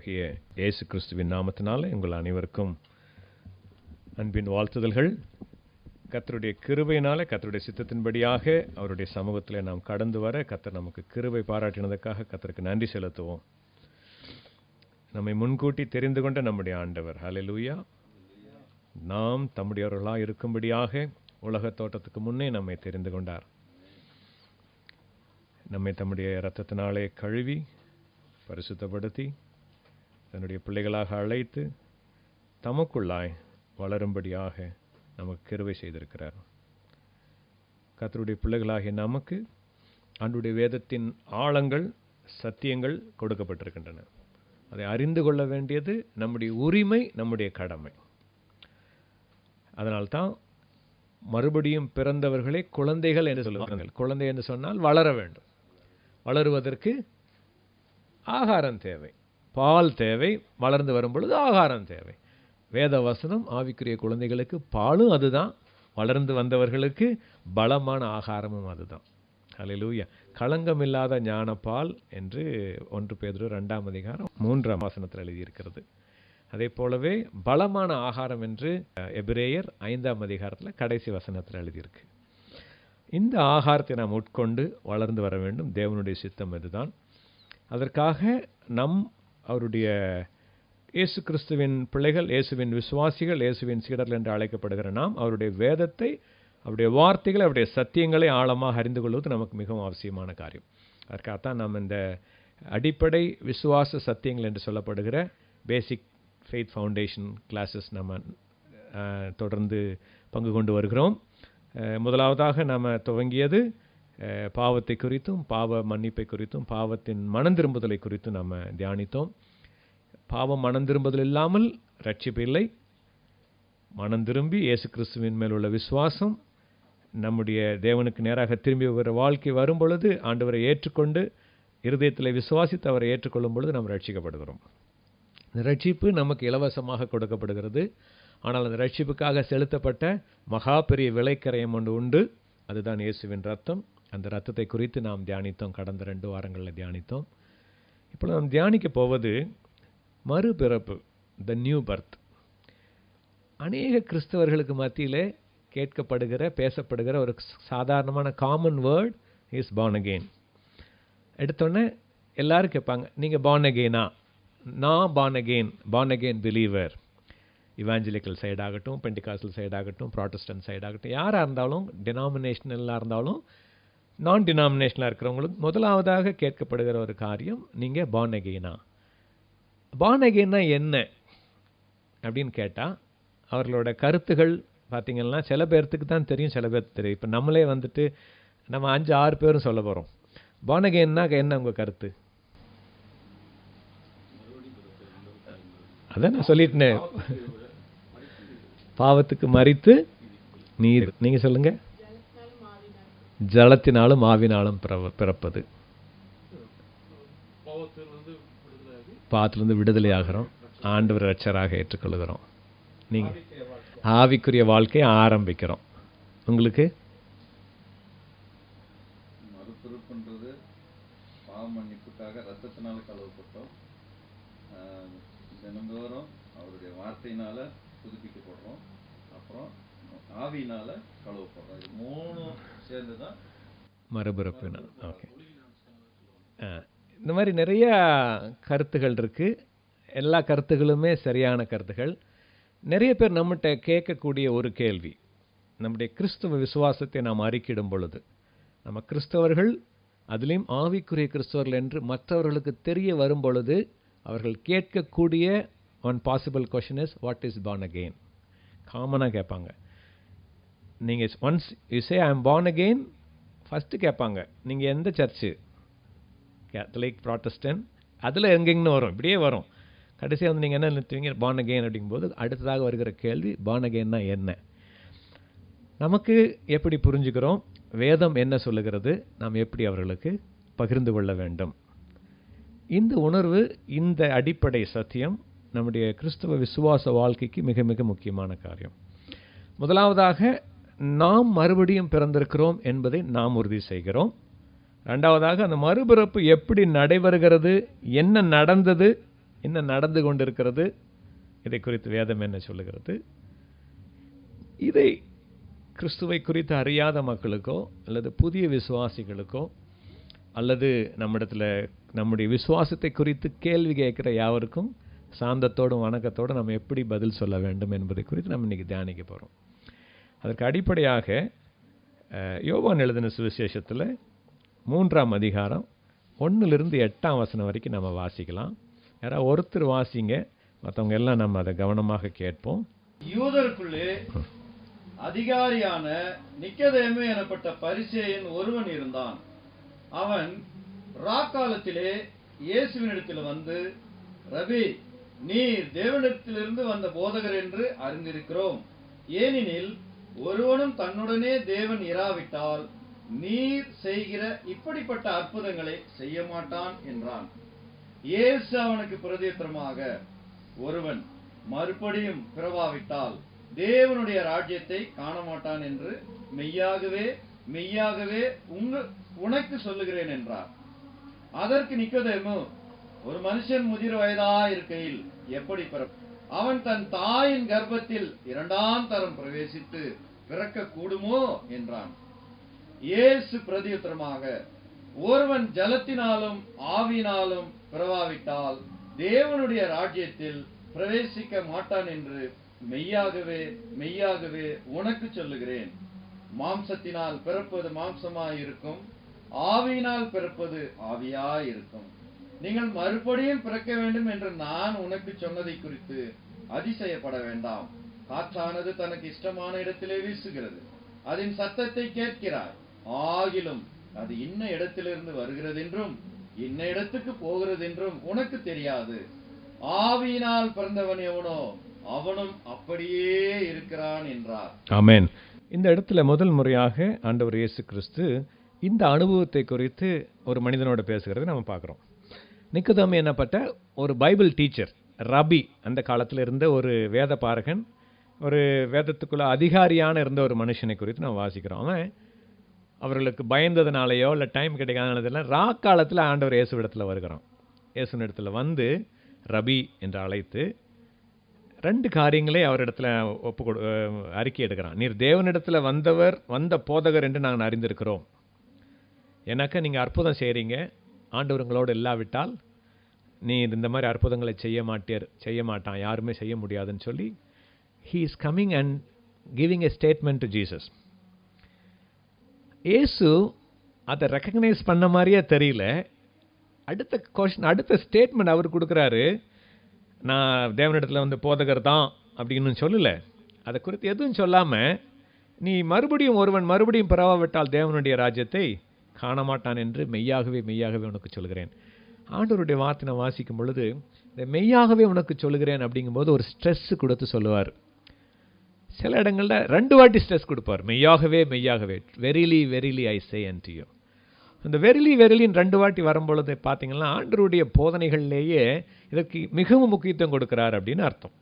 ஆண்டவராகிய இயேசு கிறிஸ்துவின் நாமத்தினாலே உங்கள் அனைவருக்கும் அன்பின் வாழ்த்துதல்கள். கர்த்தருடைய கிருபையினாலே, கர்த்தருடைய சித்தத்தின்படியாக அவருடைய சமூகத்தில் நாம் கடந்து வர கர்த்தர் நமக்கு கிருபை பாராட்டினதுக்காக கர்த்தருக்கு நன்றி செலுத்துவோம். நம்மை முன்கூட்டி தெரிந்து கொண்ட நம்முடைய ஆண்டவர், ஹல்லேலூயா, நாம் தம்முடையவர்களாக இருக்கும்படியாக உலக தோட்டத்துக்கு முன்னே நம்மை தெரிந்து கொண்டார். நம்மை தம்முடைய இரத்தத்தினாலே கழுவி பரிசுத்தப்படுத்தி தன்னுடைய பிள்ளைகளாக அழைத்து தமக்குள்ளாய் வளரும்படியாக நமக்கு கிருபை செய்திருக்கிறார். கர்த்தருடைய பிள்ளைகளாகிய நமக்கு ஆண்டவருடைய வேதத்தின் ஆழங்கள், சத்தியங்கள் கொடுக்கப்பட்டிருக்கின்றன. அதை அறிந்து கொள்ள வேண்டியது நம்முடைய உரிமை, நம்முடைய கடமை. அதனால்தான் மறுபடியும் பிறந்தவர்களே குழந்தைகள் என்று சொல்லுவார்கள். குழந்தை என்று சொன்னால் வளர வேண்டும். வளருவதற்கு ஆகாரம் தேவை, பால் தேவை. வளர்ந்து வரும் பொழுது ஆகாரம் தேவை. வேத வசனம் ஆவிக்குரிய குழந்தைகளுக்கு பாலும் அதுதான், வளர்ந்து வந்தவர்களுக்கு பலமான ஆகாரமும் அதுதான். ஹல்லேலூயா. களங்கமில்லாத ஞானப்பால் என்று 1 பேதுரு 2ஆம் அதிகாரம் 3ஆம் வசனத்தில் எழுதியிருக்கிறது. அதே போலவே பலமான ஆகாரம் என்று எபிரேயர் 5ஆம் அதிகாரத்தில் கடைசி வசனத்தில் எழுதியிருக்கு. இந்த ஆகாரத்தை நாம் உட்கொண்டு வளர்ந்து வர வேண்டும். தேவனுடைய சித்தம் இதுதான். அதற்காக அவருடைய இயேசு கிறிஸ்துவின் பிள்ளைகள், இயேசுவின் விசுவாசிகள், இயேசுவின் சீடர்கள் என்று அழைக்கப்படுகிற நாம் அவருடைய வேதத்தை, அவருடைய வார்த்தைகளை, அவருடைய சத்தியங்களை ஆழமாக அறிந்து கொள்வது நமக்கு மிகவும் அவசியமான காரியம். அதற்காகத்தான் நாம் இந்த அடிப்படை விசுவாச சத்தியங்கள் என்று சொல்லப்படுகிற பேசிக் ஃபெய்த் ஃபவுண்டேஷன் கிளாஸஸ் நம்ம தொடர்ந்து பங்கு கொண்டு வருகிறோம். முதலாவதாக நாம் துவங்கியது பாவத்தை குறித்தும், பாவ மன்னிப்பை குறித்தும், பாவத்தின் மனம் திரும்புதலை குறித்தும் நாம் தியானித்தோம். பாவம் மனம் திரும்புதல் இல்லாமல் ரட்சிப்பு இல்லை. மனம் திரும்பி இயேசு கிறிஸ்துவின் மேல் உள்ள விசுவாசம், நம்முடைய தேவனுக்கு நேராக திரும்பி வருகிற வாழ்க்கை வரும் பொழுது ஆண்டவரை ஏற்றுக்கொண்டு இருதயத்தில் விசுவாசித்து அவரை ஏற்றுக்கொள்ளும் பொழுது நாம் ரட்சிக்கப்படுகிறோம். இந்த ரட்சிப்பு நமக்கு இலவசமாக கொடுக்கப்படுகிறது. ஆனால் அந்த ரட்சிப்புக்காக செலுத்தப்பட்ட மகா பெரிய விலைக்கரையம் ஒன்று உண்டு. அதுதான் இயேசுவின் ரத்தம். அந்த ரத்தத்தை குறித்து நாம் தியானித்தோம். கடந்த 2 வாரங்களில் தியானித்தோம். இப்போ நாம் தியானிக்க போவது மறுபிறப்பு, த நியூ பர்த். அநேக கிறிஸ்தவர்களுக்கு மத்தியிலே கேட்கப்படுகிற, பேசப்படுகிற ஒரு சாதாரணமான common word is born again. எடுத்தோடனே எல்லாரும் கேட்பாங்க, நீங்கள் born again-ஆ? நான் born again believer. இவாஞ்சலிக்கல் சைடாகட்டும், பெண்டிகாஸ்டல் சைடாகட்டும், ப்ராட்டஸ்டன்ட் சைடாகட்டும், யாராக இருந்தாலும், டினாமினேஷனலாக இருந்தாலும், நான் டினாமினேஷனலாக இருக்கிறவங்களுக்கு முதலாவதாக கேட்கப்படுகிற ஒரு காரியம், நீங்கள் born again-ஆ? born again-னா என்ன அப்படின்னு கேட்டால் அவர்களோட கருத்துகள் பார்த்திங்கன்னா சில பேர்த்துக்கு தான் தெரியும், சில பேருக்கு தெரியும். இப்போ நம்மளே வந்துட்டு நம்ம 5-6 பேரும் சொல்ல போகிறோம். born again-னா என்ன உங்கள் கருத்து? அதான் நான் சொல்லிட்டேன், பாவத்துக்கு மரித்து நீர். நீங்க சொல்லுங்க. ஜலத்தினாலும் ஆவினாலும் பிறப்பது. பாவத்திலிருந்து விடுதலை ஆகிறோம், ஆண்டவர் இரட்சகராக ஏற்றுக்கொள்கிறோம். நீங்க ஆவிக்குரிய வாழ்க்கையை ஆரம்பிக்கிறோம். உங்களுக்கு மறுபிறப்புன்றது பாவ மன்னிப்புக்காக ரத்தத்தினால கழுவப்பட்டோம். தினந்தோறும் அவருடைய வார்த்தையினால புதுப்பிக்கப்படுறோம். அப்புறம் ஆவியினால கழுவப்படுறோம். இது 3 சேர்ந்து தான் மறுபிறப்பு. ஓகே. இந்த மாதிரி நிறைய கருத்துகள் இருக்கு. எல்லா கருத்துகளுமே சரியான கருத்துகள். நிறைய பேர் நம்மகிட்ட கேட்கக்கூடிய ஒரு கேள்வி, நம்முடைய கிறிஸ்துவ விசுவாசத்தை நாம் அறிக்கையிடும் பொழுது, நம்ம கிறிஸ்தவர்கள், அதிலையும் ஆவிக்குரிய கிறிஸ்தவர்கள் என்று மற்றவர்களுக்கு தெரிய வரும் பொழுது அவர்கள் கேட்கக்கூடிய one possible question is, what is born again? காமனாக கேட்பாங்க. நீங்கள் once you say I am born again, first கேட்பாங்க, நீங்கள் எந்த சர்ச்சு? கேத்தலிக், ப்ராட்டஸ்டன்ட், அதில் எங்கெங்கன்னு வரும், இப்படியே வரும். கடைசியாக வந்து நீங்கள் என்ன நிறுத்துவீங்க? born again அப்படிங்கும்போது அடுத்ததாக வருகிற கேள்வி, born again-னா என்ன? நமக்கு எப்படி புரிஞ்சுக்கிறோம்? வேதம் என்ன சொல்லுகிறது? நாம் எப்படி அவர்களுக்கு பகிர்ந்து கொள்ள வேண்டும்? இந்த உணர்வு, இந்த அடிப்படை சத்தியம் நம்முடைய கிறிஸ்தவ விசுவாச வாழ்க்கைக்கு மிக மிக முக்கியமான காரியம். முதலாவதாக நாம் மறுபடியும் பிறந்திருக்கிறோம் என்பதை நாம் உறுதி செய்கிறோம். ரெண்டாவதாக அந்த மறுபிறப்பு எப்படி நடைபெறுகிறது, என்ன நடந்தது, இன்னும் நடந்து கொண்டிருக்கிறது. இதை குறித்து வேதம் என்ன சொல்லுகிறது? இதை கிறிஸ்துவை குறித்து அறியாத மக்களுக்கோ அல்லது புதிய விசுவாசிகளுக்கோ அல்லது நம்முடைய விசுவாசத்தை குறித்து கேள்வி கேட்கிற யாவருக்கும் சாந்தத்தோடும் வணக்கத்தோடும் நம்ம எப்படி பதில் சொல்ல வேண்டும் என்பதை குறித்து நம்ம இன்றைக்கி தியானிக்க போகிறோம். அதற்கு அடிப்படையாக யோவான் எழுதின சுவிசேஷத்தில் 3ஆம் அதிகாரம் 1 to 8 வரைக்கும் நம்ம வாசிக்கலாம். யாராவது ஒருத்தர் வாசிங்க, மற்றவங்க எல்லாம் நம்ம அதை கவனமாக கேட்போம். யூதருக்குள்ளே அதிகாரியான நிக்கதேமு எனப்பட்ட பரிசேயன் ஒருவன் இருந்தான். அவன் ராக்காலத்திலே இயேசுவினிடத்தில் வந்து, ரபி, நீர் தேவனிடத்திலிருந்து வந்த போதகர் என்று அறிந்திருக்கிறோம். ஏனெனில் ஒருவனும் தன்னுடனே தேவன் இராவிட்டால் நீர் செய்கிற இப்படிப்பட்ட அற்புதங்களை செய்ய மாட்டான் என்றான். இயேசு அவனுக்கு பிரதியுத்தரமாக, ஒருவன் மறுபடியும் பிறவாவிட்டால் தேவனுடைய ராஜ்யத்தை காண மாட்டான் என்று மெய்யாகவே மெய்யாகவே உனக்கு சொல்லுகிறேன் என்றார். அதற்கு நிக்கதேமு, ஒரு மனுஷன் முதிர் வயதாயிருக்கையில் எப்படி அவன் தன் தாயின் கர்ப்பத்தில் 2ஆம் தரம் பிரவேசித்து பிறக்க கூடுமோ என்றான். இயேசு பிரதியுத்தரமாக, ஒருவன் ஜலத்தினாலும் ஆவியினாலும் பிறவாவிட்டால் தேவனுடைய ராஜ்யத்தில் பிரவேசிக்க மாட்டான் என்று மெய்யாகவே மெய்யாகவே உனக்கு சொல்லுகிறேன். மாம்சத்தினால் பிறப்பது மாம்சமாயிருக்கும், ஆவியினால் பிறப்பது ஆவியாயிருக்கும். நீங்கள் மறுபடியும் பிறக்க வேண்டும் என்று நான் உனக்கு சொன்னதை குறித்து அதிசயப்பட வேண்டாம். காற்றானது தனக்கு இஷ்டமான இடத்திலே வீசுகிறது, அதன் சத்தத்தை கேட்கிறாய், ஆகிலும் அது இன்ன இடத்திலிருந்து வருகிறது என்றும் இன்ன இடத்துக்கு போகிறது என்றும் உனக்கு தெரியாது. ஆவியினால் பிறந்தவன் எவனோ அவனும் அப்படியே இருக்கிறான் என்றார். ஆமென். இந்த இடத்துல முதல் முறையாக ஆண்டவர் இயேசு கிறிஸ்து இந்த அனுபவத்தை குறித்து ஒரு மனிதனோட பேசுகிறதை நம்ம பார்க்குறோம். நிக்கதேமு என்னப்பட்ட ஒரு பைபிள் டீச்சர், ரபி, அந்த காலத்தில் இருந்த ஒரு வேத பாரகன், ஒரு வேதத்துக்குள்ள அதிகாரியான இருந்த ஒரு மனுஷனை குறித்து நம்ம வாசிக்கிறோம். அவர்களுக்கு பயந்ததுனாலேயோ இல்லை டைம் கிடைக்காதனால ராக்காலத்தில் ஆண்டவர் இயேசுவிடத்தில் வருகிறான். இயேசுவிடத்தில் வந்து ரபி என்று அழைத்து 2 காரியங்களை அவரிடத்துல அறிக்கை எடுக்கிறான். நீர் தேவனிடத்தில் வந்த போதகர் என்று நாங்கள் அறிந்திருக்கிறோம். எனக்கு நீங்கள் அற்புதம் செய்கிறீங்க, ஆண்டவர் உங்களோடு இல்லாவிட்டால் நீர் இந்த மாதிரி அற்புதங்களை செய்ய மாட்டான், யாருமே செய்ய முடியாதுன்னு சொல்லி he is coming and giving a statement to Jesus. இயேசு அதை ரெக்கக்னைஸ் பண்ண மாதிரியே தெரியல. அடுத்த ஸ்டேட்மெண்ட் அவர் கொடுக்குறாரு. நான் தேவனிடத்தில் வந்து போதகர் தான் அப்படின்னு சொல்லலை. அதை குறித்து எதுவும் சொல்லாமல், நீ ஒருவன் மறுபடியும் பிறவாவிட்டால் தேவனுடைய ராஜ்யத்தை காண மாட்டான் என்று மெய்யாகவே மெய்யாகவே உனக்கு சொல்கிறேன். ஆண்டவருடைய வார்த்தை நான் வாசிக்கும் பொழுது இந்த மெய்யாகவே உனக்கு சொல்கிறேன் அப்படிங்கும்போது ஒரு ஸ்ட்ரெஸ் கொடுத்து சொல்லுவார். சில இடங்களில் 2 வாட்டி ஸ்ட்ரெஸ் கொடுப்பார். மெய்யாகவே மெய்யாகவே, verily verily I say and you. இந்த வெரிலி வெரிலின்னு 2 வாட்டி வரும்பொழுது பார்த்தீங்கன்னா ஆண்டவருடைய போதனைகள்லேயே இதற்கு மிகவும் முக்கியத்துவம் கொடுக்கிறார் அப்படின்னு அர்த்தம்.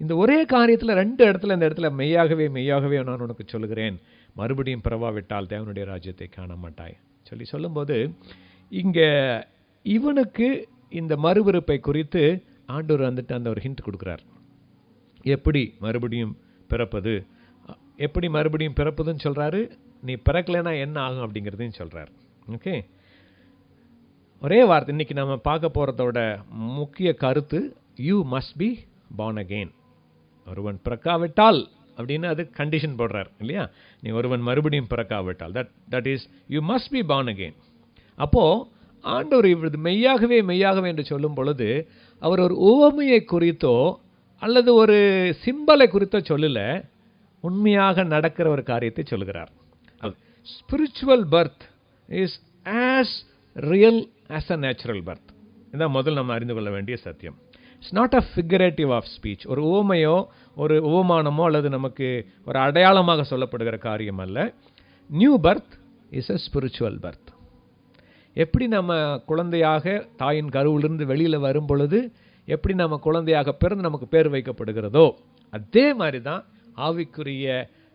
இந்த ஒரே காரியத்தில் 2 இடத்துல இந்த இடத்துல மெய்யாகவே மெய்யாகவே நான் உனக்கு சொல்லுகிறேன், மறுபடியும் பிறவாவிட்டால் தேவனுடைய ராஜ்யத்தை காண மாட்டாய் சொல்லும்போது இங்கே இவனுக்கு இந்த மறுபிறப்பை குறித்து ஆண்டவர் வந்துட்டு அந்த ஒரு ஹிண்ட் கொடுக்குறார். எப்படி மறுபடியும் பிறப்பதுன்னு சொல்கிறாரு. நீ பிறக்கலைன்னா என்ன ஆகும் அப்படிங்கிறதையும் சொல்கிறார். ஓகே, ஒரே வார்த்தை இன்னைக்கு நம்ம பார்க்க போகிறதோட முக்கிய கருத்து, you must be born again. ஒருவன் பிறக்காவிட்டால் அப்படின்னு அது கண்டிஷன் போடுறார் இல்லையா? நீ ஒருவன் மறுபடியும் பிறக்காவிட்டால் that is you must be born again. அப்போது ஆண்டவர் இவரது மெய்யாகவே மெய்யாகவே என்று சொல்லும் பொழுது அவர் ஒரு உவமையை குறித்தோ அல்லது ஒரு சிம்பலை குறித்தோ சொல்லலை, உண்மையாக நடக்கிற ஒரு காரியத்தை சொல்கிறார். Spiritual birth is as real as a natural birth. இதான் முதல் நம்ம அறிந்து கொள்ள வேண்டிய சத்தியம். It's not a figurative of speech. ஒரு உவமையோ ஒரு உவமானமோ அல்லது நமக்கு ஒரு அடையாளமாக சொல்லப்படுகிற காரியம் அல்ல. New birth is a spiritual birth. எப்படி நம்ம குழந்தையாக தாயின் கருவிலிருந்து வெளியில் வரும் பொழுது எப்படி நம்ம குழந்தையாக பிறந்து நமக்கு பேர் வைக்கப்படுகிறதோ அதே மாதிரி தான் ஆவிக்குரிய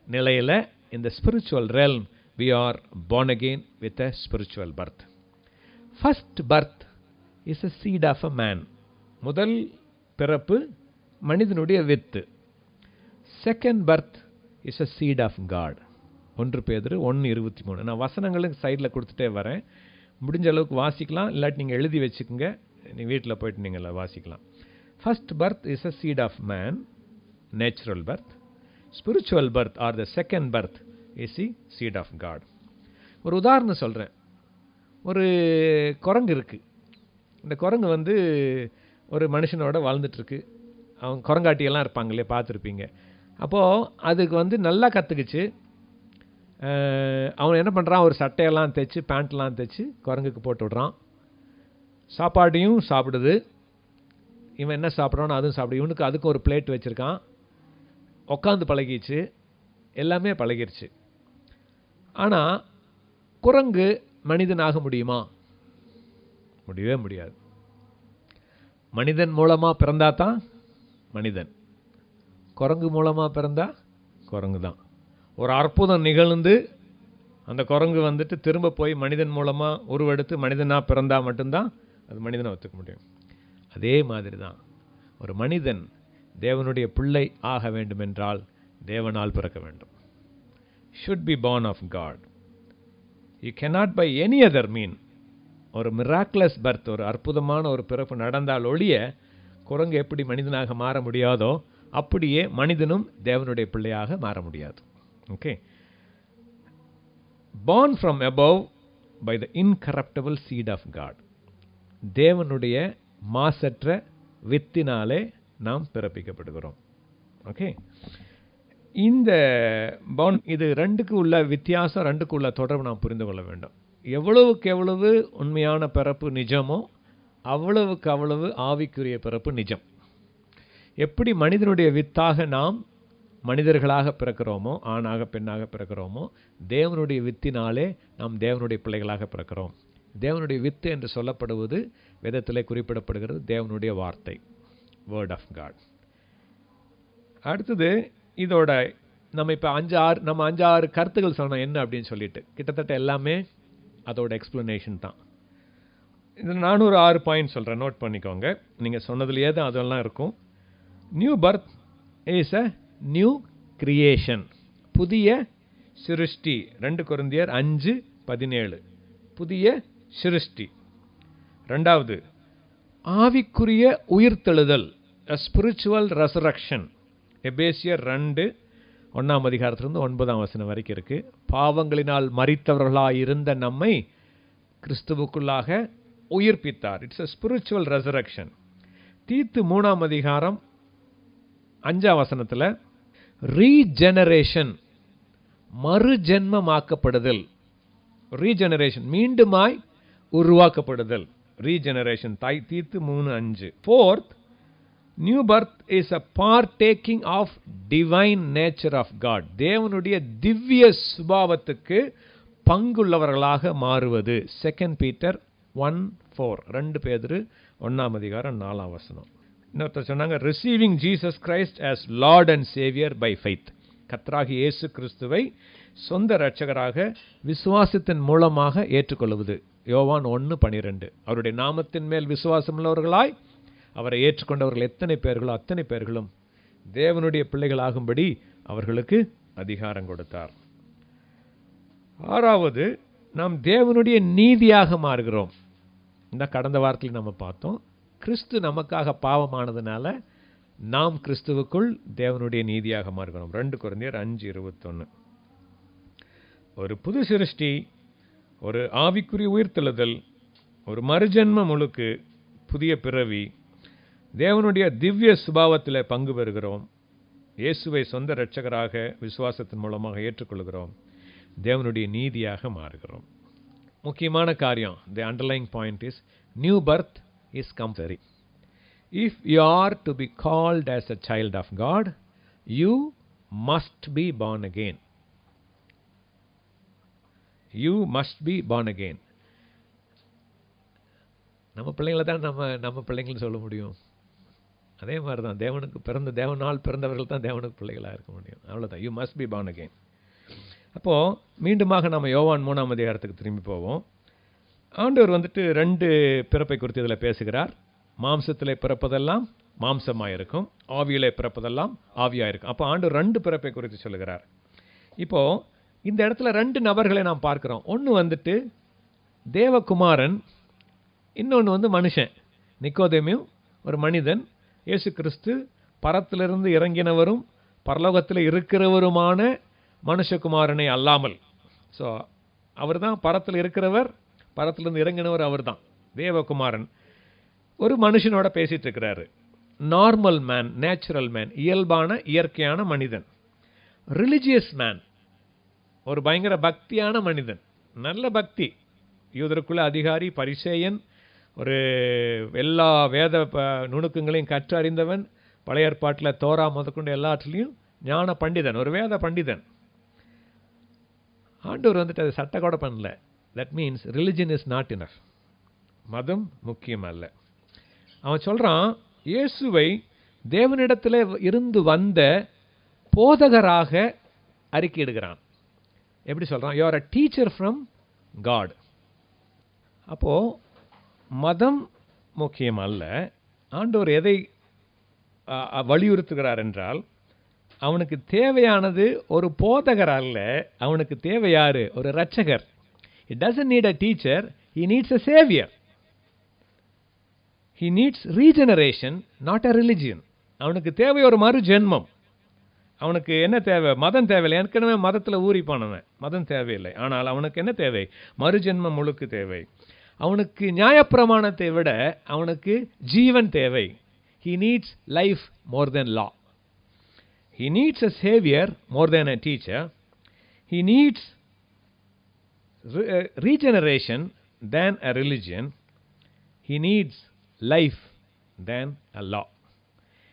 நிலையில் இந்த spiritual realm we are born again with a spiritual birth. First birth is a seed of a man. முதல் பிறப்பு மனிதனுடைய வித்து. Second birth is a seed of God. 1 பேதுரு 1:23. நான் வசனங்களுக்கு சைடில் கொடுத்துட்டே வரேன், முடிஞ்ச அளவுக்கு வாசிக்கலாம், இல்லாட்டி நீங்கள் எழுதி வச்சுக்கோங்க, நீங்கள் வீட்டில் போயிட்டு நீங்கள் வாசிக்கலாம். First birth is a seed of man, natural birth. Spiritual birth are the second birth is the seed of God. ஒரு உதாரணம் சொல்கிறேன். ஒரு குரங்கு இருக்குது. இந்த குரங்கு ஒரு மனுஷனோட வாழ்ந்துட்டுருக்கு. அவங்க குரங்காட்டியெல்லாம் இருப்பாங்க இல்லையா, பார்த்துருப்பீங்க. அப்போது அதுக்கு நல்லா கற்றுக்குச்சு. அவன் என்ன பண்ணுறான், ஒரு சட்டையெல்லாம் தைச்சு பேண்ட்லாம் தைச்சு குரங்குக்கு போட்டு விட்றான். சாப்பாடையும் சாப்பிடுது. இவன் என்ன சாப்பிட்றானோ அதுவும் சாப்பிடு. இவனுக்கு அதுக்கும் ஒரு பிளேட் வச்சுருக்கான். உட்காந்து பழகிச்சு, எல்லாமே பழகிருச்சு. ஆனால் குரங்கு மனிதனாக முடியுமா? முடியவே முடியாது. மனிதன் மூலமாக பிறந்தா தான் மனிதன், குரங்கு மூலமாக பிறந்தா குரங்கு தான். ஒரு அற்புதம் நிகழ்ந்து அந்த குரங்கு திரும்ப போய் மனிதன் மூலமாக உருவெடுத்து மனிதனாக பிறந்தா மட்டும்தான் அது மனிதனை ஒத்துக்க முடியும். அதே மாதிரி தான் ஒரு மனிதன் தேவனுடைய பிள்ளை ஆக வேண்டுமென்றால் தேவனால் பிறக்க வேண்டும். should be born of God. You cannot by any other mean. ஒரு miraculous birth, ஒரு அற்புதமான ஒரு பிறப்பு நடந்தால் ஒழிய குரங்கு எப்படி மனிதனாக மாற முடியாதோ அப்படியே மனிதனும் தேவனுடைய பிள்ளையாக மாற முடியாது. Okay. born from above by the incorruptible seed of God. தேவனுடைய மாசற்ற வித்தினாலே நாம் பிறப்பிக்கப்படுகிறோம். ஓகே. இந்த இது ரெண்டுக்கு உள்ள வித்தியாசம், ரெண்டுக்கு உள்ள தொடர்பு நாம் புரிந்து கொள்ள வேண்டும். எவ்வளவுக்கு எவ்வளவு உண்மையான பிறப்பு நிஜமோ அவ்வளவுக்கு அவ்வளவு ஆவிக்குரிய பிறப்பு நிஜம். எப்படி மனிதனுடைய வித்தாக நாம் மனிதர்களாக பிறக்கிறோமோ, ஆணாக பெண்ணாக பிறக்கிறோமோ, தேவனுடைய வித்தினாலே நாம் தேவனுடைய பிள்ளைகளாக பிறக்கிறோம். தேவனுடைய வித்து என்று சொல்லப்படுவது வேதத்திலே குறிப்பிடப்படுகிறது தேவனுடைய வார்த்தை, வேர்ட் ஆஃப் காட். அடுத்தது இதோட நம்ம இப்போ 5-6 கருத்துக்கள் சொன்னோம் என்ன அப்படின்னு சொல்லிட்டு, கிட்டத்தட்ட எல்லாமே அதோட எக்ஸ்பிளனேஷன் தான். இதில் நான் ஒரு 6 பாயிண்ட் சொல்கிறேன், நோட் பண்ணிக்கோங்க. நீங்கள் சொன்னதுலேயே தான் அதெல்லாம் இருக்கும். New birth is a new creation, புதிய சிருஷ்டி. 2 கொரிந்தியர் 5:17 புதிய சிருஷ்டி. ரெண்டாவது, ஆவிக்குரிய உயிர்த்தெழுதல், a spiritual resurrection. எபேசியர் 2:1 9 வரைக்கும் இருக்கு. பாவங்களினால் மரித்தவர்களாயிருந்த நம்மை கிறிஸ்துவுக்குள்ளாக உயிர்ப்பித்தார். It's a spiritual resurrection. தீத்து 3:5 ரீஜெனரேஷன், மறுஜென்மமாக்கப்படுதல். ரீஜெனரேஷன், மீண்டுமாய் உருவாக்கப்படுதல். ரீஜெனரேஷன், தீத்து 3:5. Fourth, new birth is a partaking of divine nature of God. தேவனுடைய திவ்ய சுபாவத்துக்கு பங்குள்ளவர்களாக மாறுவது. 2 பீட்டர் 1:4 2 பேதுரு 1:4. இன்னொருத்தர் சொன்னாங்க, receiving Jesus Christ as Lord and saviour by faith. கர்த்தராகி இயேசு கிறிஸ்துவை சொந்த இரட்சகராக விசுவாசத்தின் மூலமாக ஏற்றுக்கொள்வது. யோவான் 1:12. அவருடைய நாமத்தின் மேல் விசுவாசமுள்ளவர்களாய் அவரை ஏற்றுக்கொண்டவர்கள் எத்தனை பேர்களோ அத்தனை பேர்களும் தேவனுடைய பிள்ளைகளாகும்படி அவர்களுக்கு அதிகாரம் கொடுத்தார். 6வது, நாம் தேவனுடைய நீதியாக மாறுகிறோம். இந்த கடந்த வாரத்தில் நம்ம பார்த்தோம், கிறிஸ்து நமக்காக பாவமானதுனால நாம் கிறிஸ்துவுக்குள் தேவனுடைய நீதியாக மாறுகிறோம். 2 கொரிந்தியர் 5:21. ஒரு புது சிருஷ்டி, ஒரு ஆவிக்குரிய உயிர்த்தெழுதல், ஒரு மறுஜென்ம முழுக்கு, புதிய பிறவி, தேவனுடைய திவ்ய சுபாவத்தில் பங்கு பெறுகிறோம், இயேசுவை சொந்த இரட்சகராக விசுவாசத்தின் மூலமாக ஏற்றுக்கொள்கிறோம், தேவனுடைய நீதியாக மாறுகிறோம். முக்கியமான காரியம், the underlying point is new birth is compulsory. If you are to be called as a child of God, you must be born again. You must be born again. நம்ம பிள்ளைங்களை தான் நம்ம பிள்ளைங்கள்னு சொல்ல முடியும். அதே மாதிரி தான் தேவனால் பிறந்தவர்கள் தான் தேவனுக்கு பிள்ளைகளாக இருக்க முடியும். அவ்வளோதான். You must be born again. அப்போது மீண்டுமாக நம்ம யோவான் 3:1 திரும்பி போவோம். ஆண்டவர் 2 பிறப்பை குறித்து இதில் பேசுகிறார். மாம்சத்திலே பிறப்பதெல்லாம் மாம்சமாயிருக்கும், ஆவியிலே பிறப்பதெல்லாம் ஆவியாயிருக்கும். அப்போ ஆண்டவர் 2 பிறப்பை குறித்து சொல்லுகிறார். இப்போ இந்த இடத்துல 2 நபர்களை நாம் பார்க்கிறோம். ஒன்று வந்துட்டு தேவகுமாரன், இன்னொன்று மனுஷன். நிக்கோதேமியும் ஒரு மனிதன். இயேசு கிறிஸ்து பரத்திலிருந்து இறங்கினவரும் பரலோகத்தில் இருக்கிறவருமான மனுஷகுமாரனை அல்லாமல். ஸோ அவர் தான் பரத்தில் இருக்கிறவர், பரத்திலிருந்து இறங்கினவர் அவர் தான் தேவகுமாரன். ஒரு மனுஷனோட பேசிட்டு இருக்கிறாரு. நார்மல் மேன், நேச்சுரல் மேன், இயல்பான இயற்கையான மனிதன். ரிலிஜியஸ் மேன், ஒரு பயங்கர பக்தியான மனிதன், நல்ல பக்தி, யூதருக்குள்ள அதிகாரி, பரிசேயன், ஒரு எல்லா வேத நுணுக்கங்களையும் கற்றறிந்தவன், பழைய ஏற்பாட்டில் தோரா முதற்கொண்டு எல்லாத்துலேயும் ஞான பண்டிதன், ஒரு வேத பண்டிதன். ஆண்டவர் வந்துட்டு அது சட்டை கூட பண்ணல. That means religion is not enough. மதம் முக்கியம் அல்ல. அவன் சொல்கிறான், இயேசுவை தேவனிடத்தில் இருந்து வந்த போதகராக அறிக்கையிடுகிறான். எப்படி சொல்கிறான்? You are a teacher from God. அப்போது மதம் முக்கியம் அல்ல. ஆண்டவர் எதை வலியுறுத்துகிறார் என்றால், அவனுக்கு தேவையானது ஒரு போதகர் அல்ல, அவனுக்கு தேவை யாரு? ஒரு இரட்சகர். He doesn't need a teacher, he needs a savior. He needs regeneration, not a religion. அவனுக்கு தேவை ஒரு மறு ஜென்மம். அவனுக்கு என்ன தேவை? மதம் தேவையில்லை. ஏற்கனவே மதத்தில் ஊறிப்பானவன், மதம் தேவையில்லை. ஆனால் அவனுக்கு என்ன தேவை? மறு ஜென்மம் முழுக்கு தேவை. அவனுக்கு நியாயப்பிரமாணத்தை விட அவனுக்கு ஜீவன் தேவை. He needs life more than law. He needs a savior more than a teacher. He needs regeneration than a religion. He needs life than a law.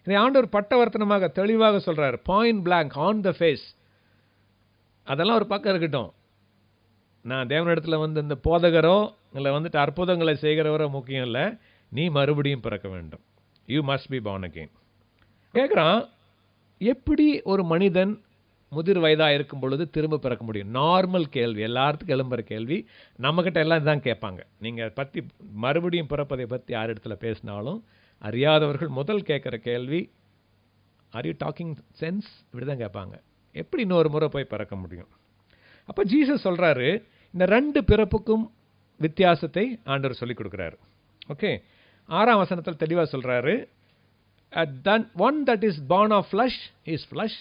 இதை ஆண்டவர் பட்டவர்த்தனமாக தெளிவாக சொல்றார். Point blank, on the face. அதெல்லாம் ஒரு பக்கம் இருக்கட்டும். நான் தேவனிடத்தில் இந்த போதகரோ இல்லை வந்துட்டு அற்புதங்களை செய்கிறவரோ முக்கியம் இல்லை. நீ மறுபடியும் பிறக்க வேண்டும். You must be born again. கேட்குறான், எப்படி ஒரு மனிதன் முதிர் வயதாக இருக்கும் பொழுது திரும்ப பிறக்க முடியும்? நார்மல் கேள்வி, எல்லாத்துக்கும் எழும்புற கேள்வி. நம்மக்கிட்ட எல்லாம் இதுதான் கேட்பாங்க. நீங்கள் பற்றி மறுபடியும் பிறப்பதை பற்றி யார் இடத்துல பேசினாலும் அறியாதவர்கள் முதல் கேட்குற கேள்வி, ஆர் யூ டாக்கிங் சென்ஸ்? இப்படி தான் கேட்பாங்க. எப்படி இன்னொரு முறை போய் பிறக்க முடியும்? அப்போ ஜீசஸ் சொல்கிறாரு, இந்த 2 பிறப்புக்கும் வித்தியாசத்தை ஆண்டவர் சொல்லிக் கொடுக்குறாரு. ஓகே, 6ஆம் வசனத்தில் தெளிவாக சொல்கிறாரு, one that is born of flesh is flesh,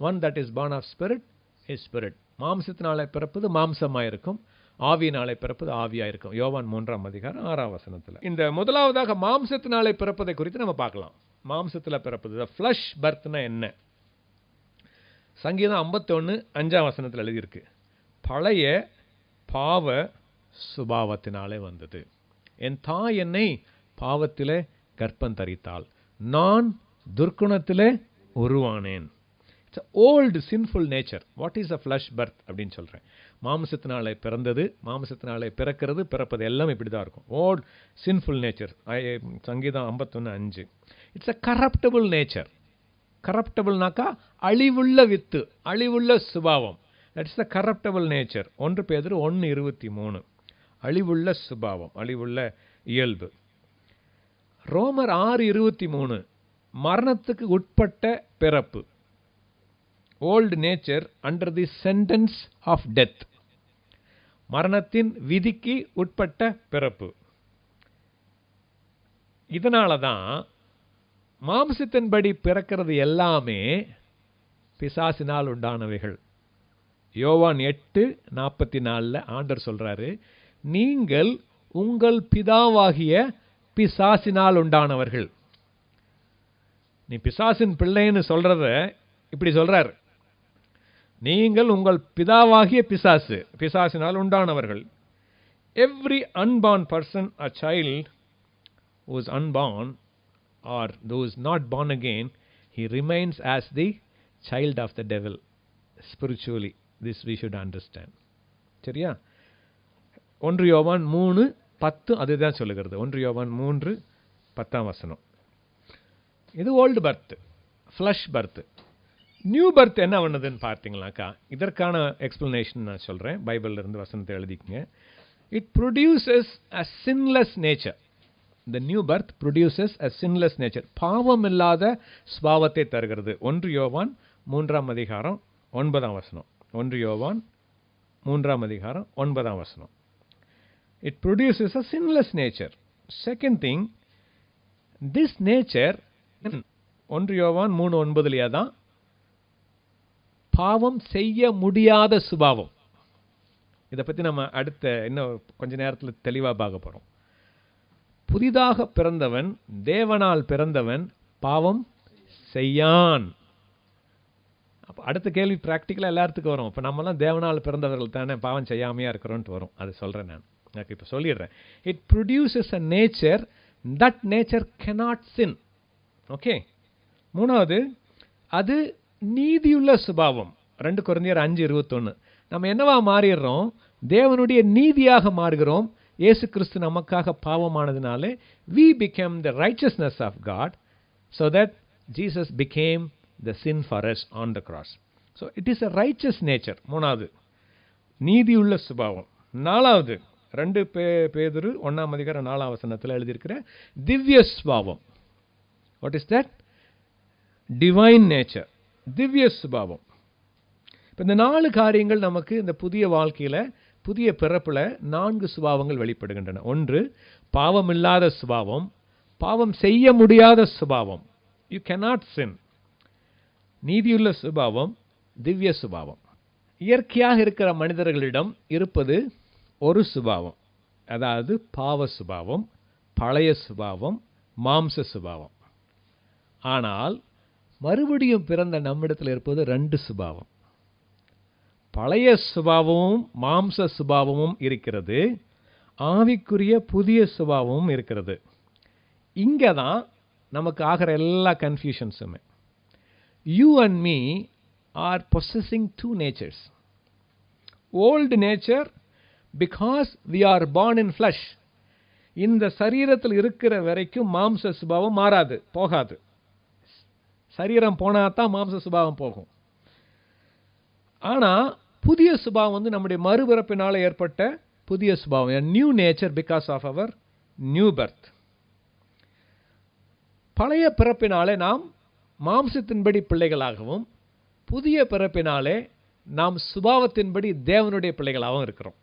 one that is born of spirit is spirit. மாம்சத்தினாலே பிறப்பது மாம்சமாக இருக்கும், ஆவியினாலே பிறப்பது ஆவியாக இருக்கும். யோவான் 3ஆம் அதிகாரம் 6ஆம் வசனத்தில். இந்த முதலாவதாக மாம்சத்தினாலே பிறப்பதை குறித்து நம்ம பார்க்கலாம். மாம்சத்தில் பிறப்பது ஃப்ளஷ் பர்த்னா என்ன? சங்கீதம் 51 5ஆம் வசனத்தில் எழுதியிருக்கு, பழைய பாவ சுபாவத்தினாலே வந்தது. என் தாய் என்னை பாவத்திலே கர்ப்பம் தரித்தாள், நான் துர்க்குணத்திலே உருவானேன். It's old sinful nature. What is a flesh birth அப்படின்னு சொல்கிறேன். மாம்சத்தினாலே பிறந்தது, மாம்சத்தினாலே பிறக்கிறது, பிறப்பது எல்லாம் இப்படி தான் இருக்கும். Old sinful nature. சங்கீதம் 51 5. It's a corruptible nature. கரப்டபுள்னாக்கா அழிவுள்ள வித்து, அழிவுள்ள சுபாவம். That is the corruptible nature. 1 பேதுரு 1:23. அழிவுள்ள சுபாவம், அழிவுள்ள இயல்பு. ரோமர் 6:23 மரணத்துக்கு உட்பட்ட பிறப்பு. Old nature under the sentence of death. மரணத்தின் விதிக்கு உட்பட்ட பிறப்பு. இதனால தான் மாம்சத்தின்படி பிறக்கிறது எல்லாமே பிசாசினால் உண்டானவைகள். யோவான் 8:44 ஆண்டவர் சொல்றாரு, நீங்கள் உங்கள் பிதாவாகிய பிசாசினால் உண்டானவர்கள். நீ பிசாசின் பிள்ளைன்னு சொல்றத இப்படி சொல்றாரு, நீங்கள் உங்கள் பிதாவாகிய பிசாசு, பிசாசினால் உண்டானவர்கள். Every unborn person, a child who is unborn or who is not born again, he remains as the child of the devil spiritually. This we should understand. சரியா? 1 யோவான் 3:10 அதுதான் சொல்லுகிறது. 1 யோவான் 3:10 வசனம். இது old birth, flesh birth. New birth என்ன பண்ணுதுன்னு பார்த்தீங்களாக்கா, இதற்கான எக்ஸ்பிளனேஷன் நான் சொல்கிறேன். பைபிளில் இருந்து வசனத்தை எழுதிக்கங்க. It produces a sinless nature. the new birth produces a sinless nature. பாவம் இல்லாத ஸ்பாவத்தை தருகிறது. 1 யோவான் 3ஆம் அதிகாரம் 9ஆம் வசனம். 1 யோவான் 3ஆம் அதிகாரம் 9ஆம் வசனம். It produces a sinless nature. Second thing, this nature 1 யோவான் 3:9 தான் பாவம் செய்ய முடியாத சுபாவம். இதை பற்றி நம்ம அடுத்த இன்னும் கொஞ்ச நேரத்தில் தெளிவாக பார்க்க போகிறோம். புதிதாக பிறந்தவன், தேவனால் பிறந்தவன் பாவம் செய்யான். அப்போ அடுத்த கேள்வி ப்ராக்டிக்கலாக எல்லாத்துக்கும் வரும். இப்போ நம்மலாம் தேவனால் பிறந்தவர்கள் தானே, பாவம் செய்யாமையாக இருக்கிறோன்ட்டு வரும். அது சொல்கிறேன் நான். எனக்கு இப்போ சொல்லிடுறேன். It produces a nature, that nature cannot sin. Okay. மூணாவது, அது நீதியுள்ள சுபாவம். 2 கொரிந்தியர் 5:21. நம்ம என்னவா மாறிடுறோம்? தேவனுடைய நீதியாக மாறுகிறோம். இயேசு கிறிஸ்து நமக்காக பாவமானதினாலே we became the righteousness of God, so that Jesus became the sin for us on the cross. So it is a righteous nature. மூணாவது, நீதியுள்ள சுபாவம். நாலாவது, 2 பேதுரு 1ஆம் அதிகாரம் 4ஆம் வசனத்தில் எழுதியிருக்கிற திவ்ய சுபாவம். What is that? Divine nature. திவ்ய சுபாவம். இப்போ இந்த 4 காரியங்கள் நமக்கு இந்த புதிய வாழ்க்கையில், புதிய பிறப்பில் 4 சுபாவங்கள் வெளிப்படுகின்றன. 1, பாவம் இல்லாத சுபாவம். பாவம் செய்ய முடியாத சுபாவம், யூ cannot sin. நீதியுள்ள சுபாவம், திவ்ய சுபாவம். இயற்கையாக இருக்கிற மனிதர்களிடம் இருப்பது ஒரு சுபாவம், அதாவது பாவ சுபாவம், பழைய சுபாவம், மாம்ச சுபாவம். ஆனால் மறுபடியும் பிறந்த நம்மிடத்தில் இருப்பது 2 சுபாவம். பழைய சுபாவமும் மாம்ச சுபாவமும் இருக்கிறது, ஆவிக்குரிய புதிய சுபாவமும் இருக்கிறது. இங்கே தான் நமக்கு ஆகிற எல்லா கன்ஃபியூஷன்ஸுமே. You and me are possessing 2 natures. Old nature, because we are born in flesh. இந்த சரீரத்தில் இருக்கிற வரைக்கும் மாம்ச சுபாவம் மாறாது, போகாது. சரீரம் போனால் தான் மாம்ச சுபாவம் போகும். ஆனால் புதிய சுபாவம் நம்முடைய மறுபிறப்பினால் ஏற்பட்ட புதிய சுபாவம், நியூ நேச்சர், பிகாஸ் ஆஃப் அவர் நியூ பர்த். பழைய பிறப்பினாலே நாம் மாம்சத்தின்படி பிள்ளைகளாகவும், புதிய பிறப்பினாலே நாம் சுபாவத்தின்படி தேவனுடைய பிள்ளைகளாகவும் இருக்கிறோம்.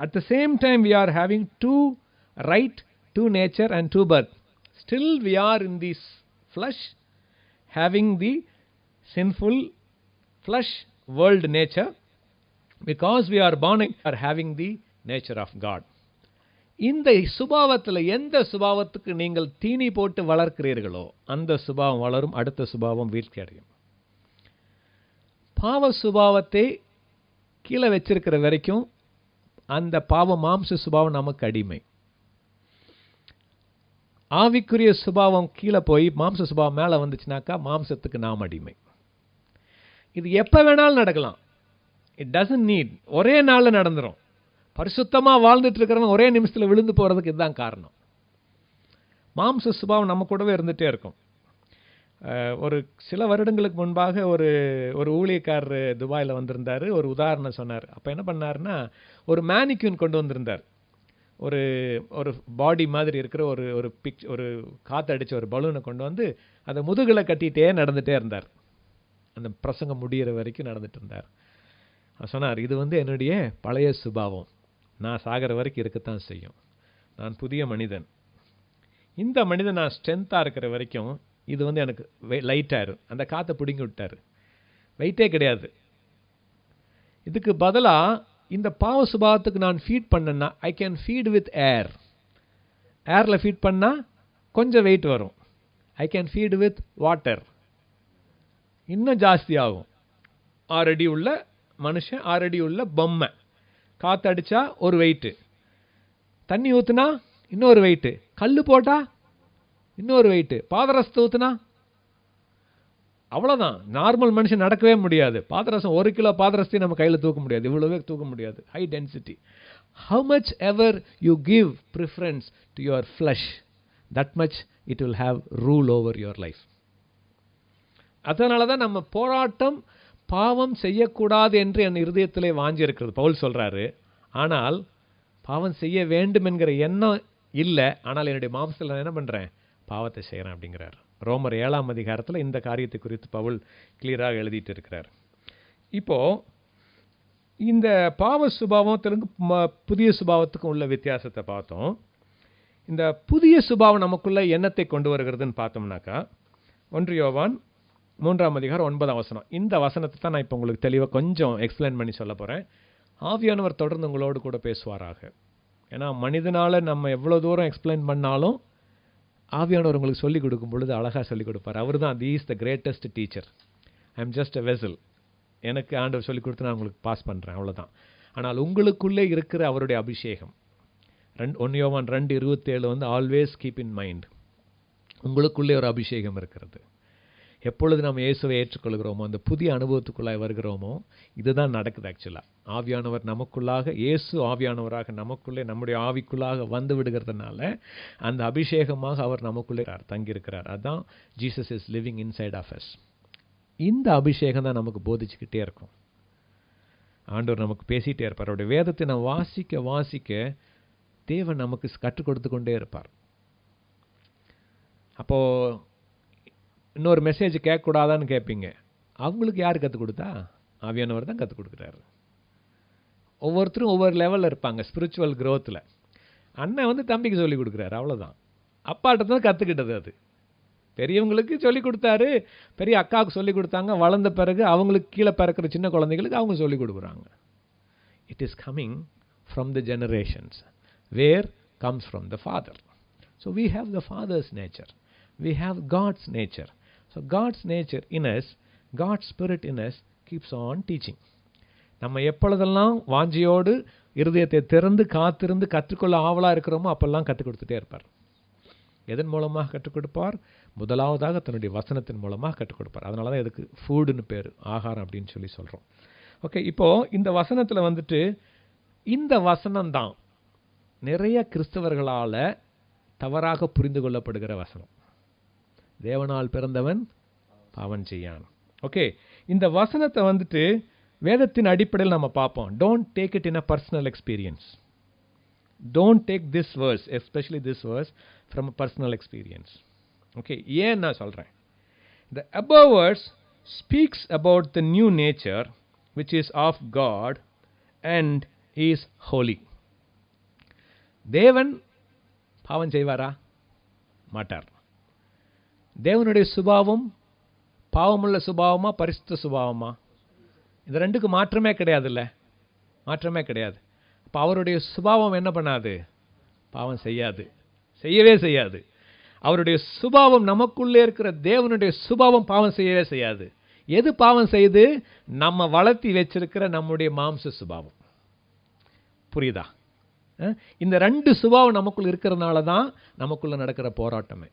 At the same time we are having 2 right, 2 nature and 2 birth. Still we are in this flesh, having the sinful flesh world nature, because we are born are having the nature of God. இந்த சுபாவத்தில் எந்த சுபாவத்துக்கு நீங்கள் தீனி போட்டு வளர்க்கிறீர்களோ அந்த சுபாவம் வளரும், அடுத்த சுபாவம் வீழ்ச்சி அடையும். பாவ சுபாவத்தை கீழே வச்சிருக்கிற வரைக்கும் அந்த பாவ மாம்ச சுபாவம் நமக்கு அடிமை. ஆவிக்குரிய சுபாவம் கீழே போய் மாம்ச சுபாவம் மேலே வந்துச்சுனாக்கா மாம்சத்துக்கு நாம் அடிமை. இது எப்போ வேணாலும் நடக்கலாம். இட் டசன்ட் நீட் ஒரே நாளில் நடந்துடும். பரிசுத்தமாக வாழ்ந்துட்டு இருக்கிறவங்க ஒரே நிமிஷத்தில் விழுந்து போகிறதுக்கு இதுதான் காரணம். மாம்ச சுபாவம் நம்ம கூடவே இருந்துகிட்டே இருக்கும். ஒரு சில வருடங்களுக்கு முன்பாக ஒரு ஊழியக்காரர் துபாயில் வந்திருந்தார். ஒரு உதாரணம் சொன்னார். அப்போ என்ன பண்ணார்னா, ஒரு மேனிக்யூன் கொண்டு வந்திருந்தார். ஒரு பாடி மாதிரி இருக்கிற ஒரு காற்றடிச்ச ஒரு பலூனை கொண்டு வந்து அதை முதுகில் கட்டிகிட்டே நடந்துகிட்டே இருந்தார். அந்த பிரசங்கம் முடிகிற வரைக்கும் நடந்துட்டு இருந்தார். அவர் சொன்னார், இது என்னுடைய பழைய சுபாவம், நான் சாகிற வரைக்கும் இருக்கத்தான் செய்யும். நான் புதிய மனிதன். இந்த மனிதன் நான் ஸ்ட்ரென்த்தாக இருக்கிற வரைக்கும் இது எனக்கு லைட்டாயிரும். அந்த காற்றை பிடுங்கி விட்டார். வெயிட்டே கிடையாது. இதுக்கு பதிலாக இந்த பாவ சுபாவத்துக்கு நான் ஃபீட் பண்ணேன்னா, I can feed with air. ஏரில் ஃபீட் பண்ணால் கொஞ்சம் வெயிட் வரும். I can feed with water, இன்னும் ஜாஸ்தி ஆகும். 6 அடி உள்ள மனுஷன், 6 அடி உள்ள பொம்மை. காற்று அடித்தா ஒரு வெயிட்டு, தண்ணி ஊற்றுனா இன்னொரு வெயிட்டு, கல் போட்டால் இன்னொரு வெயிட்டு, பாதரசத்தை ஊற்றுனா அவ்வளோதான். நார்மல் மனுஷன் நடக்கவே முடியாது. பாதரசம் 1 கிலோ பாதரசத்தையும் நம்ம கையில் தூக்க முடியாது, இவ்வளோவே தூக்க முடியாது. High density. How much ever you give preference to your flush, that much it will have rule over your life. அதனால தான் நம்ம போராட்டம் பாவம் செய்யக்கூடாது என்று என் இருதயத்திலே வாஞ்சி இருக்கிறது. பவுல் சொல்கிறாரு. ஆனால் பாவம் செய்ய வேண்டும் என்கிற எண்ணம் இல்லை, ஆனால் என்னுடைய மாம்சத்தில் நான் என்ன பண்ணுறேன், பாவத்தை செய்கிறேன் அப்படிங்கிறார். ரோமர் 7ஆம் அதிகாரத்தில் இந்த காரியத்தை குறித்து பவுல் கிளியராக எழுதிட்டு இருக்கிறார். இப்போது இந்த பாவ சுபாவத்திற்கு புதிய சுபாவத்துக்கும் உள்ள வித்தியாசத்தை பார்த்தோம். இந்த புதிய சுபாவம் நமக்குள்ள எண்ணத்தை கொண்டு வருகிறதுன்னு பார்த்தோம்னாக்கா 1 யோவான் 3ஆம் அதிகாரம் 9ஆம் வசனம். இந்த வசனத்தை தான் நான் இப்போ உங்களுக்கு தெளிவாக கொஞ்சம் எக்ஸ்பிளைன் பண்ணி சொல்ல போகிறேன். ஆவியானவர் தொடர்ந்து உங்களோடு கூட பேசுவாராக. ஏன்னா மனிதனால் நம்ம எவ்வளோ தூரம் எக்ஸ்பிளைன் பண்ணாலும் ஆவியானவர் உங்களுக்கு சொல்லிக் கொடுக்கும் பொழுது அழகாக சொல்லிக் கொடுப்பார். அவர் தான் தி is the greatest teacher. I am just a vessel. எனக்கு ஆண்டவர் சொல்லிக் கொடுத்து நான் உங்களுக்கு பாஸ் பண்ணுறேன், அவ்வளோதான். ஆனால் உங்களுக்குள்ளே இருக்கிற அவருடைய அபிஷேகம் 1 யோவான் 2:27 வந்து ஆல்வேஸ் கீப் இன் மைண்ட். உங்களுக்குள்ளே ஒரு அபிஷேகம் இருக்கிறது. எப்பொழுது நம்ம இயேசுவை ஏற்றுக்கொள்கிறோமோ, அந்த புதிய அனுபவத்துக்குள்ளாக வருகிறோமோ, இதுதான் நடக்குது. ஆக்சுவலாக ஆவியானவர் நமக்குள்ளாக, இயேசு ஆவியானவராக நமக்குள்ளே, நம்முடைய ஆவிக்குள்ளாக வந்து விடுகிறதுனால அந்த அபிஷேகமாக அவர் நமக்குள்ளே தங்கியிருக்கிறார். அதுதான் Jesus is living inside of us. இந்த அபிஷேகம் தான் நமக்கு போதிச்சுக்கிட்டே இருக்கும். ஆண்டவர் நமக்கு பேசிகிட்டே இருப்பார். அவருடைய வேதத்தை நம்ம வாசிக்க வாசிக்க தேவன் நமக்கு கற்றுக் கொடுத்து கொண்டே இருப்பார். அப்போது இன்னொரு மெசேஜ் கேட்கக்கூடாதான்னு கேட்பீங்க. அவங்களுக்கு யார் கற்றுக் கொடுத்தா? ஆவியானவர் தான் கற்றுக் கொடுக்குறாரு. ஒவ்வொருத்தரும் ஒவ்வொரு லெவலில் இருப்பாங்க ஸ்பிரிச்சுவல் க்ரோத்தில். அண்ணன் வந்து தம்பிக்கு சொல்லிக் கொடுக்குறாரு, அவ்வளோதான். அப்பாட்ட தான் கற்றுக்கிட்டது. அது பெரியவங்களுக்கு சொல்லிக் கொடுத்தாரு, பெரிய அக்காவுக்கு சொல்லிக் கொடுத்தாங்க. வளர்ந்த பிறகு அவங்களுக்கு கீழே பிறக்கிற சின்ன குழந்தைகளுக்கு அவங்க சொல்லிக் கொடுக்குறாங்க. It is coming from the generations where comes from the father. So we have the father's nature, we have God's nature. So God's nature in us, God's spirit in us keeps on teaching. நம்ம எப்பொழுதெல்லாம் வாஞ்சியோடு இருதயத்தை திறந்து காத்திருந்து கற்றுக்கொள்ள ஆவலாக இருக்கிறோமோ அப்பெல்லாம் கற்றுக் கொடுத்துட்டே இருப்பார். எதன் மூலமாக கற்றுக் கொடுப்பார்? முதலாவதாக தன்னுடைய வசனத்தின் மூலமாக கற்றுக் கொடுப்பார். அதனால தான் இதுக்கு ஃபுட்டுன்னு பேர், ஆகாரம் அப்படின்னு சொல்லி சொல்கிறோம். ஓகே, இப்போது இந்த வசனத்தில் வந்துட்டு இந்த வசனம்தான் நிறைய கிறிஸ்தவர்களால் தவறாக புரிந்து கொள்ளப்படுகிற வசனம். தேவனால் பிறந்தவன் பாவம் செய்யான். ஓகே, இந்த வசனத்தை வந்துட்டு வேதத்தின் அடிப்படையில் நம்ம பார்ப்போம். Don't take it in a personal experience. Don't take this verse, especially this verse, from a personal experience. Okay, ஏன் நான் சொல்கிறேன்? The above verse speaks about the new nature which is of God and is holy. தேவன் பாவம் செய்வாரா? மாட்டார். தேவனுடைய சுபாவம் பாவமுள்ள சுபாவமா பரிசுத்த சுபாவமா? இந்த ரெண்டுக்கு மாற்றமே கிடையாதுல்ல, மாற்றமே கிடையாது. இப்போ அவருடைய சுபாவம் என்ன பண்ணாது? பாவம் செய்யாது, செய்யவே செய்யாது. அவருடைய சுபாவம், நமக்குள்ளே இருக்கிற தேவனுடைய சுபாவம் பாவம் செய்யவே செய்யாது. எது பாவம் செய்து? நம்ம வளர்த்தி வச்சிருக்கிற நம்முடைய மாம்ச சுபாவம். புரியுதா? இந்த ரெண்டு சுபாவம் நமக்குள்ள இருக்கிறதுனால தான் நமக்குள்ள நடக்கிற போராட்டமே.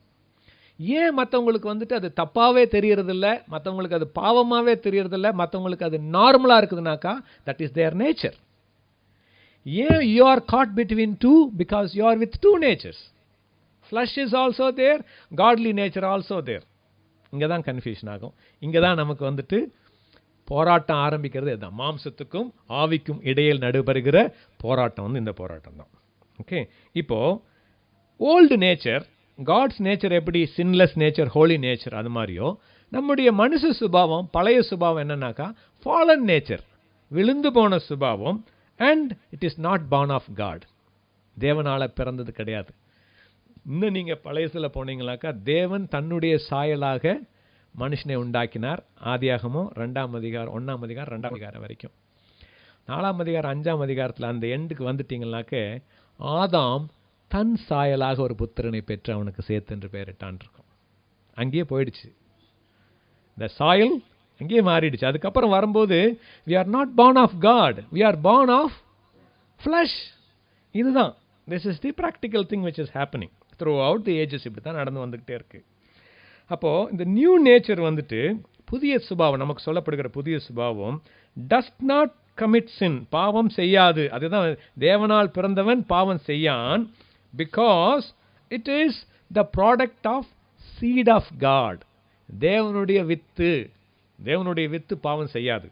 ஏன் மற்றவங்களுக்கு வந்துட்டு அது தப்பாகவே தெரியறதில்ல, மற்றவங்களுக்கு அது பாவமாகவே தெரியறதில்ல, மற்றவங்களுக்கு அது நார்மலாக இருக்குதுனாக்கா தட் இஸ் தேர் நேச்சர். ஏன் you are caught between two? Because you are with two natures. Flesh is also there, godly nature also there. இங்கே தான் கன்ஃபியூஷன் ஆகும். இங்கே தான் நமக்கு வந்துட்டு போராட்டம் ஆரம்பிக்கிறது. இதுதான் மாம்சத்துக்கும் ஆவிக்கும் இடையில் நடைபெறுகிற போராட்டம் வந்து இந்த போராட்டம் தான். ஓகே, இப்போது ஓல்டு நேச்சர், காட்ஸ் நேச்சர் எப்படி சின்லெஸ் நேச்சர், ஹோலி நேச்சர், அது மாதிரியோ நம்முடைய மனுஷ சுபாவம், பழைய சுபாவம் என்னன்னாக்கா ஃபாலன் நேச்சர், விழுந்து போன சுபாவம். And it is not born of God. தேவனால் பிறந்தது கிடையாது. இன்னும் நீங்கள் பழையசில் போனீங்களாக்கா தேவன் தன்னுடைய சாயலாக மனுஷனை உண்டாக்கினார். ஆதியாகமம் 2ஆம் அதிகாரம் 1ஆம் அதிகாரம் 2ஆம் அதிகாரம் வரைக்கும். 4ஆம் அதிகாரம் 5ஆம் அதிகாரத்தில் அந்த எண்டுக்கு வந்துட்டீங்கன்னாக்க ஆதாம் தன் சாயலாக ஒரு புத்திரனை பெற்று அவனுக்கு சேர்த்து என்று பெயரிட்டான் இருக்கும். அங்கேயே போயிடுச்சு, இந்த சாயல் அங்கேயே மாறிடுச்சு. அதுக்கப்புறம் வரும்போது we are not born of God, we are born of flesh. இதுதான், this is the practical thing which is happening throughout the ages. இப்படி தான் நடந்து வந்துக்கிட்டே இருக்கு. அப்போது இந்த நியூ நேச்சர் வந்துட்டு புதிய சுபாவம், நமக்கு சொல்லப்படுகிற புதிய சுபாவம் does not commit sin, பாவம் செய்யாது. அதுதான் தேவனால் பிறந்தவன் பாவம் செய்யான். Because it is the product of seed of God. தேவனுடைய வித்து, தேவனுடைய வித்து பாவம் செய்யாது.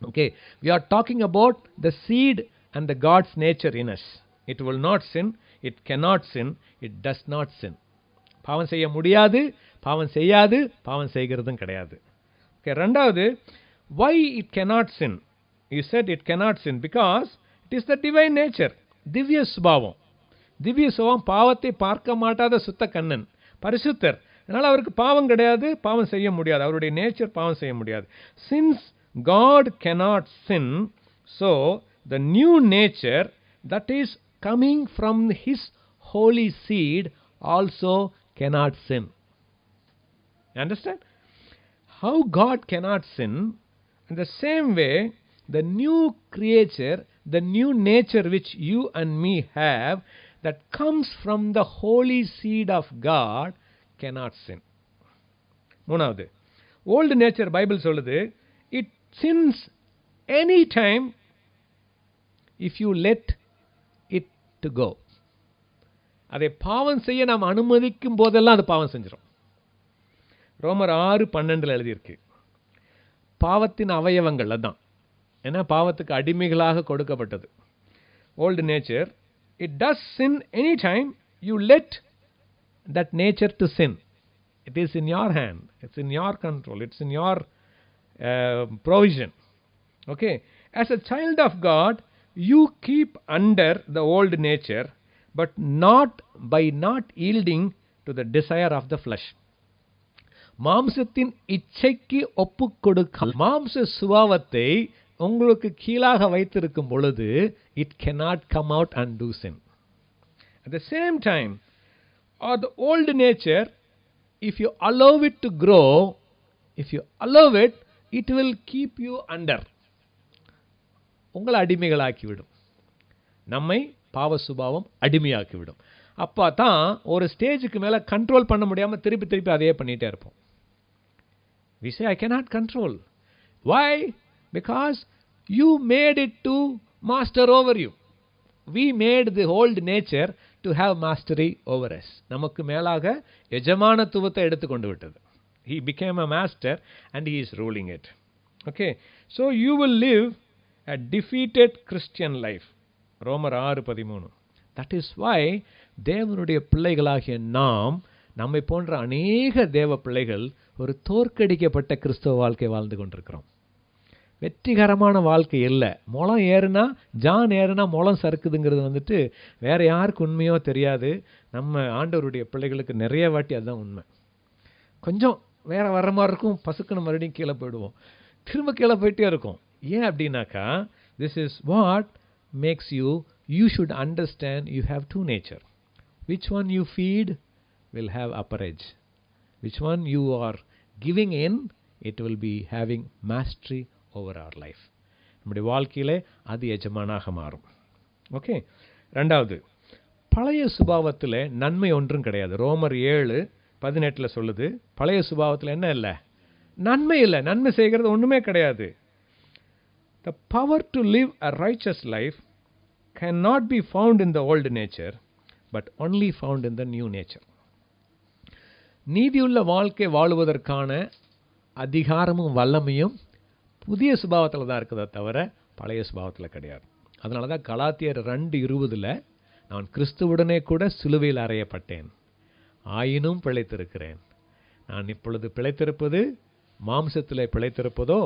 Okay, we are talking about the seed and the God's nature in us. It will not sin. it cannot sin, it does not sin. பாவம் செய்ய முடியாது, பாவம் செய்யாது, பாவம் செய்கிறதும் கிடையாது. ஓகே, ரெண்டாவது, why it cannot sin? You said it cannot sin because it is the divine nature. திவ்ய சுபாவம். திவ்ய சுபாவம் பாவத்தை பார்க்க மாட்டாத சுத்த கண்ணன், பரிசுத்தர். அதனால் அவருக்கு பாவம் கிடையாது, பாவம் செய்ய முடியாது. அவருடைய நேச்சர் பாவம் செய்ய முடியாது. Since God cannot sin, so the new nature that is coming from his holy seed also cannot sin. You understand? How God cannot sin? In the same way, the new creature, the new nature which you and me have, that comes from the holy seed of God, cannot sin. மூணாவது, old nature Bible சொல்லுது, it sins any time if you let it to go. அதை பாவம் செய்ய நாம் அனுமதிக்கும் போதெல்லாம் அது பாவம் செஞ்சிடும். ரோமர் 6:12 எழுதியிருக்கு. பாவத்தின் அவயவங்கள் அதான். ஏன்னா பாவத்துக்கு அடிமைகளாக கொடுக்கப்பட்டது. Old nature, it does sin anytime you let that nature to sin. It is in your hand, it's in your control, it's in your provision. Okay, as a child of God, you keep under the old nature, but not by not yielding to the desire of the flesh. மாம்சத்தின் இச்சைக்கு ஒப்புக் கொடுக்க, மாம்ச சுபாவத்தை உங்களுக்கு கீழாக வைத்திருக்கும் பொழுது it cannot come out and do sin. At the same time, or the old nature, if you allow it to grow, if you allow it, it will keep you under. உங்களை அடிமைகளாக்கிவிடும். நம்மை பாவ சுபாவம் அடிமையாக்கிவிடும். அப்போ தான் ஒரு ஸ்டேஜுக்கு மேலே கண்ட்ரோல் பண்ண முடியாமல் திருப்பி திருப்பி அதையே பண்ணிகிட்டே இருப்போம். We say, I cannot control. Why? Because you made it to master over you. We made the old nature to have mastery over us. நமக்கு மேலாக எஜமானத்துவத்தை எடுத்துக்கொண்டு விட்டது. He became a master and he is ruling it. Okay, so you will live a defeated Christian life. ரோமர் 6:13. That is why தேவனுடைய பிள்ளைகளாகிய நாம், நம்மை போன்ற அநேக தேவ பிள்ளைகள் ஒரு தோற்கடிக்கப்பட்ட கிறிஸ்தவ வாழ்க்கை வாழ்ந்து கொண்டிருக்கிறோம். வெற்றிகரமான வாழ்க்கை இல்லை. முளம் ஏறுனா, ஜான் ஏறுனா முளம் சறுக்குதுங்கிறது வந்துட்டு வேற யாருக்கு உண்மையோ தெரியாது. நம்ம ஆண்டவருடைய பிள்ளைகளுக்கு நிறைய வாட்டி அதுதான் உண்மை. கொஞ்சம் வேற வர்ற மாதிரி இருக்கும், பசுக்குன்னு மறுபடியும் கீழே போயிடுவோம், திரும்ப கீழே போயிட்டே இருக்கும். ஏன் அப்படின்னாக்கா, this is what makes you should understand you have two nature. Which one you feed will have upper edge. Which one you are giving in, it will be having mastery over our life. நம்முடைய வாழ்க்கையிலே அது எஜமானாக மாறும். Okay, ரெண்டாவது, பழைய சுபாவத்தில் நன்மை ஒன்றும் கிடையாது. ரோமர் 7:18 சொல்லுது, பழைய சுபாவத்தில் என்ன இல்லை? நன்மை இல்லை. நன்மை செய்கிறது ஒன்றுமே கிடையாது. The power to live a righteous life cannot be found in the old nature, but only found in the new nature. நீதியுள்ள வாழ்க்கை வாழுவதற்கான அதிகாரமும் வல்லமையும் புதிய சுபாவத்தில் தான் இருக்குதே தவிர பழைய சுபாவத்தில் கிடையாது. அதனால தான் கலாத்தியர் 2:20 நான் கிறிஸ்துவுடனே கூட சிலுவையில் அறையப்பட்டேன், ஆயினும் பிழைத்திருக்கிறேன். நான் இப்பொழுது பிழைத்திருப்பது மாம்சத்திலே பிழைத்திருப்பதோ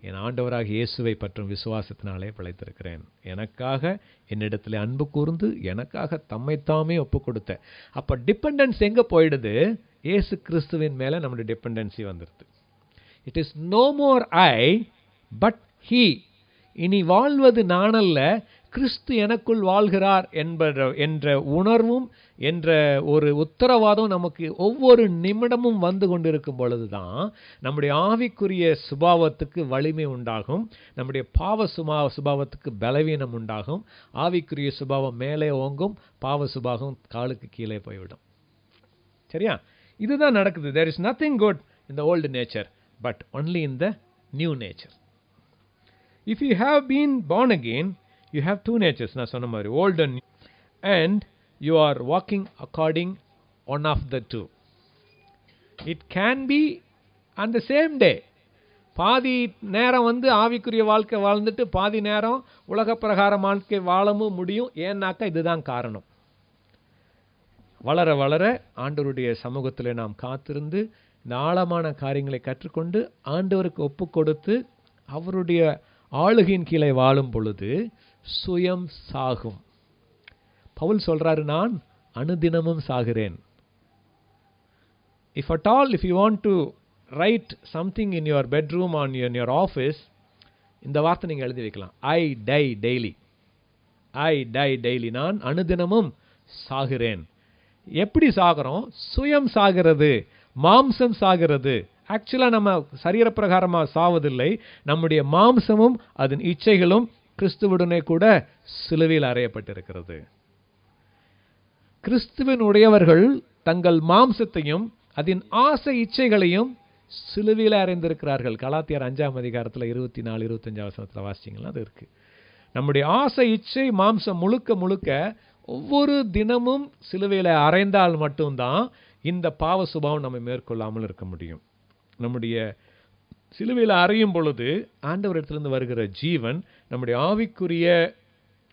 என் ஆண்டவராக இயேசுவை பற்றும் விசுவாசத்தினாலே பிழைத்திருக்கிறேன். எனக்காக என்னிடத்தில் அன்பு கூர்ந்து எனக்காக தம்மைத்தாமே ஒப்பு கொடுத்த. அப்போ டிபெண்டன்ஸ் எங்கே போயிடுது? இயேசு கிறிஸ்துவின் மேலே நம்முடைய டிபெண்டன்சி வந்துடுது. It is no more I but he. இனி வாழ்வது நானல்ல, கிறிஸ்து எனக்குள் வாழ்கிறார் என்ற உணர்வும் என்ற ஒரு உத்தரவாதம் நமக்கு ஒவ்வொரு நிமிடமும் வந்து கொண்டிருக்கும் பொழுது தான் நம்முடைய ஆவிக்குரிய சுபாவத்துக்கு வலிமை உண்டாகும், நம்முடைய பாவ சுபாவத்துக்கு பலவீனம் உண்டாகும். ஆவிக்குரிய சுபாவம் மேலே ஓங்கும், பாவ சுபாவம் காலுக்கு கீழே போய்விடும். சரியா? இதுதான் நடக்குது. There is nothing good in the old nature, but only in the new nature. If you have been born again, you have two natures. நான் சொன்ன மாதிரி old and new, and you are walking according one of the two. It can be on the same day. பாதி நேரம் ஆவிக்குரிய வாழ்க்கை வாழ்ந்துட்டு பாதி நேரம் உலக பிரகார வாழ்க்கை வாழவும் முடியும். ஏன்னாக்கா இதுதான் காரணம். வளர வளர ஆண்டவருடைய சமூகத்தில் நாம் காத்திருந்து இந்த ஆழமான காரியங்களை கற்றுக்கொண்டு ஆண்டவருக்கு ஒப்பு கொடுத்து அவருடைய ஆளுகையின் கீழே வாழும் பொழுது சுயம் சாகும். பவுல் சொல்றாரு, நான் அனுதினமும் சாகிறேன். If at all, if you want to write something in your bedroom or in your office, இந்த வார்த்தை நீங்க எழுதி வைக்கலாம். I die daily. I die daily. நான் அனுதினமும் சாகிறேன். எப்படி சாகிறோம்? சுயம் சாகிறது, மாம்சம் சாகிறது. ஆக்சுவலா நம்ம சரீரப்பிரகாரமா சாவதில்லை. நம்முடைய மாம்சமும் அதன் இச்சைகளும் கிறிஸ்துவுடனே கூட சிலுவையில் அறையப்பட்டிருக்கிறது. கிறிஸ்துவின் உடையவர்கள் தங்கள் மாம்சத்தையும் அதன் ஆசை இச்சைகளையும் சிலுவையில் அறைந்திருக்கிறார்கள். கலாத்தியர் 5ஆம் அதிகாரத்தில் 24, 25 வசனத்தில் வாசிச்சிங்கன்னா அது இருக்கு. நம்முடைய ஆசை இச்சை மாம்சம் முழுக்க முழுக்க ஒவ்வொரு தினமும் சிலுவையில் அறைந்தால் மட்டும்தான் இந்த பாவ சுபாவம் நம்ம மேற்கொள்ளாமல் இருக்க முடியும். நம்முடைய சிலுவையில் அறையும் பொழுது ஆண்டவரிடத்திலிருந்து வருகிற ஜீவன் நம்முடைய ஆவிக்குரிய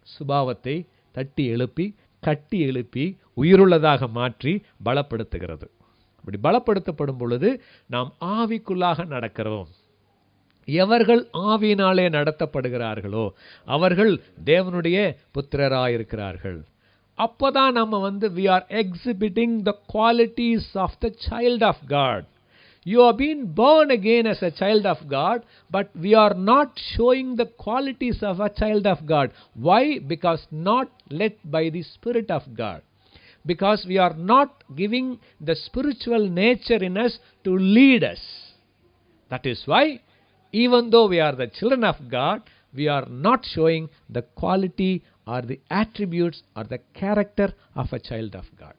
சுபாவத்தை கட்டி எழுப்பி உயிருள்ளதாக மாற்றி பலப்படுத்துகிறது. அப்படி பலப்படுத்தப்படும் பொழுது நாம் ஆவிக்குள்ளாக நடக்கிறோம். எவர்கள் ஆவியினாலே நடத்தப்படுகிறார்களோ அவர்கள் தேவனுடைய புத்திரராயிருக்கிறார்கள். அப்போதான் நம்ம we are exhibiting the qualities of the child of God. You have been born again as a child of God, but we are not showing the qualities of a child of God. Why? Because not led by the Spirit of God. Because we are not giving the spiritual nature in us to lead us. That is why, even though we are the children of God, we are not showing the quality or the attributes or the character of a child of God.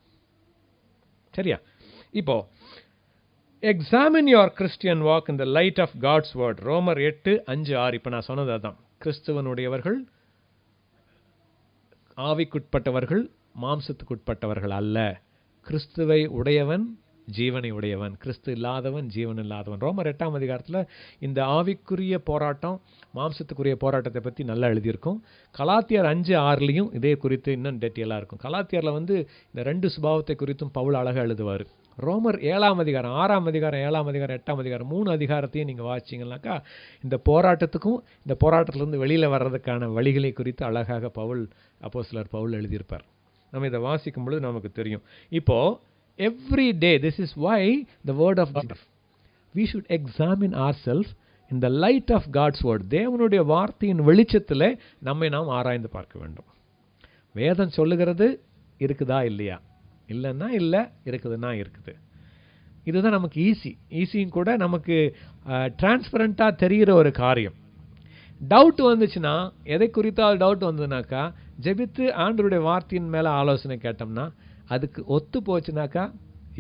சரியா? இப்போ examine your Christian walk in the light of God's word. ரோமர் 8:5-6. இப்போ நான் சொன்னது அதான். கிறிஸ்துவனுடையவர்கள் ஆவிக்குட்பட்டவர்கள், மாம்சத்துக்குட்பட்டவர்கள் அல்ல. கிறிஸ்துவை உடையவன் ஜீவனை உடையவன், கிறிஸ்து இல்லாதவன் ஜீவன் இல்லாதவன். ரோமர் 8ஆம் அதிகாரத்தில் இந்த ஆவிக்குரிய போராட்டம் மாம்சத்துக்குரிய போராட்டத்தை பற்றி நல்லா எழுதியிருக்கும். கலாத்தியர் 5:6 இதே குறித்து இன்னும் டீட்டெயிலாக இருக்கும். கலாத்தியரில் இந்த 2 சுபாவத்தை குறித்தும் பவுல் அழகாக எழுதுவார். ரோமர் 7ஆம் அதிகாரம், 6ஆம் அதிகாரம், 7ஆம் அதிகாரம், 8ஆம் அதிகாரம் 3 அதிகாரத்தையும் நீங்கள் வாசிச்சிங்கனாக்கா இந்த போராட்டத்துக்கும் இந்த போராட்டத்திலிருந்து வெளியில் வர்றதுக்கான வழிகளை குறித்து அழகாக அப்போஸ்தலர் பவுல் எழுதியிருப்பார். நம்ம இதை வாசிக்கும் பொழுது நமக்கு தெரியும். இப்போ every day, this is why the word of God, we should examine ourselves in the light of God's word. தேவனுடைய வார்த்தையின் வெளிச்சத்தில் நம்மை நாம் ஆராய்ந்து பார்க்க வேண்டும். வேதம் சொல்லுகிறது இருக்குதா இல்லையா? இல்லைன்னா இல்லை, இருக்குதுன்னா இருக்குது. இதுதான் நமக்கு ஈஸியும் கூட, நமக்கு டிரான்ஸ்பரண்ட்டாக தெரிகிற ஒரு காரியம். டவுட் வந்துச்சுன்னா, எதை குறித்தால் டவுட் வந்ததுனாக்கா ஜெபித்து ஆண்டவருடைய வார்த்தையின் மேலே ஆலோசனை கேட்டோம்னா அதுக்கு ஒத்து போச்சுனாக்கா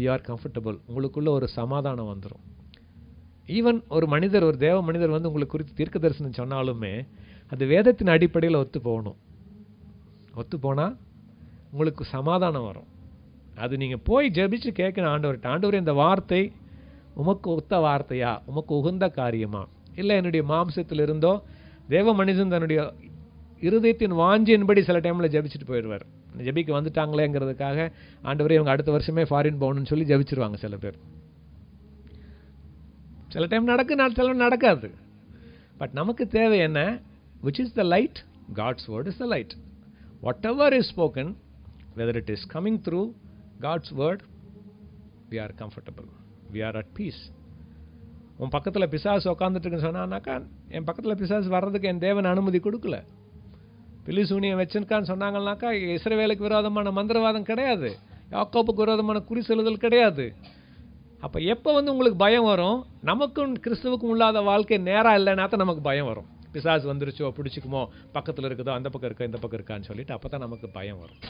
யூ ஆர் கம்ஃபர்டபுள். உங்களுக்குள்ள ஒரு சமாதானம் வந்துடும். ஈவன் ஒரு தேவ மனிதர் உங்களுக்கு குறித்து தீர்க்க தரிசனம் சொன்னாலுமே அது வேதத்தின் அடிப்படையில் ஒத்து போகணும். ஒத்து போனால் உங்களுக்கு சமாதானம் வரும். அது நீங்கள் போய் ஜெபிச்சு கேட்கணும் ஆண்டவரே இந்த வார்த்தை உமக்கு ஒத்த வார்த்தையா, உமக்கு உகந்த காரியமா, இல்லை என்னுடைய மாம்சத்தில் இருந்தோ. தேவ மனிதன் தன்னுடைய இருதயத்தின் வாஞ்சியின்படி சில டைமில் ஜெபிச்சுட்டு போயிடுவார். ஜெபிக்க வந்துட்டாங்களேங்கிறதுக்காக ஆண்டவரே இவங்க அடுத்த வருஷமே ஃபாரின் போகணும்னு சொல்லி ஜெபிச்சிருவாங்க சில பேர். சில டைம் சில நடக்காது. பட் நமக்கு தேவை என்ன? which is the light? God's word is the light. Whatever is spoken, whether it is coming through God's word, we are comfortable, we are at peace. உன் பக்கத்தில் பிசாசு உட்காந்துட்டு இருக்குன்னு சொன்னான்னாக்கா என் பக்கத்தில் பிசாசு வர்றதுக்கு என் தேவன் அனுமதி கொடுக்கல. பிலிசூனியம் வச்சிருக்கான்னு சொன்னாங்கன்னாக்கா இஸ்ரவேலுக்கு விரோதமான மந்திரவாதம் கிடையாது, யாக்கோபுக்கு விரோதமான குறி செலுதல் கிடையாது. அப்போ எப்போ உங்களுக்கு பயம் வரும்? நமக்கும் கிறிஸ்துவுக்கும் இல்லாத வாழ்க்கை நேராக இல்லைன்னா தான் நமக்கு பயம் வரும். பிசாசு வந்துருச்சோ, பிடிச்சிக்குமோ, பக்கத்தில் இருக்குதோ, அந்த பக்கம் இருக்கா இந்த பக்கம் இருக்கான்னு சொல்லிட்டு அப்போ தான் நமக்கு பயம் வரும்.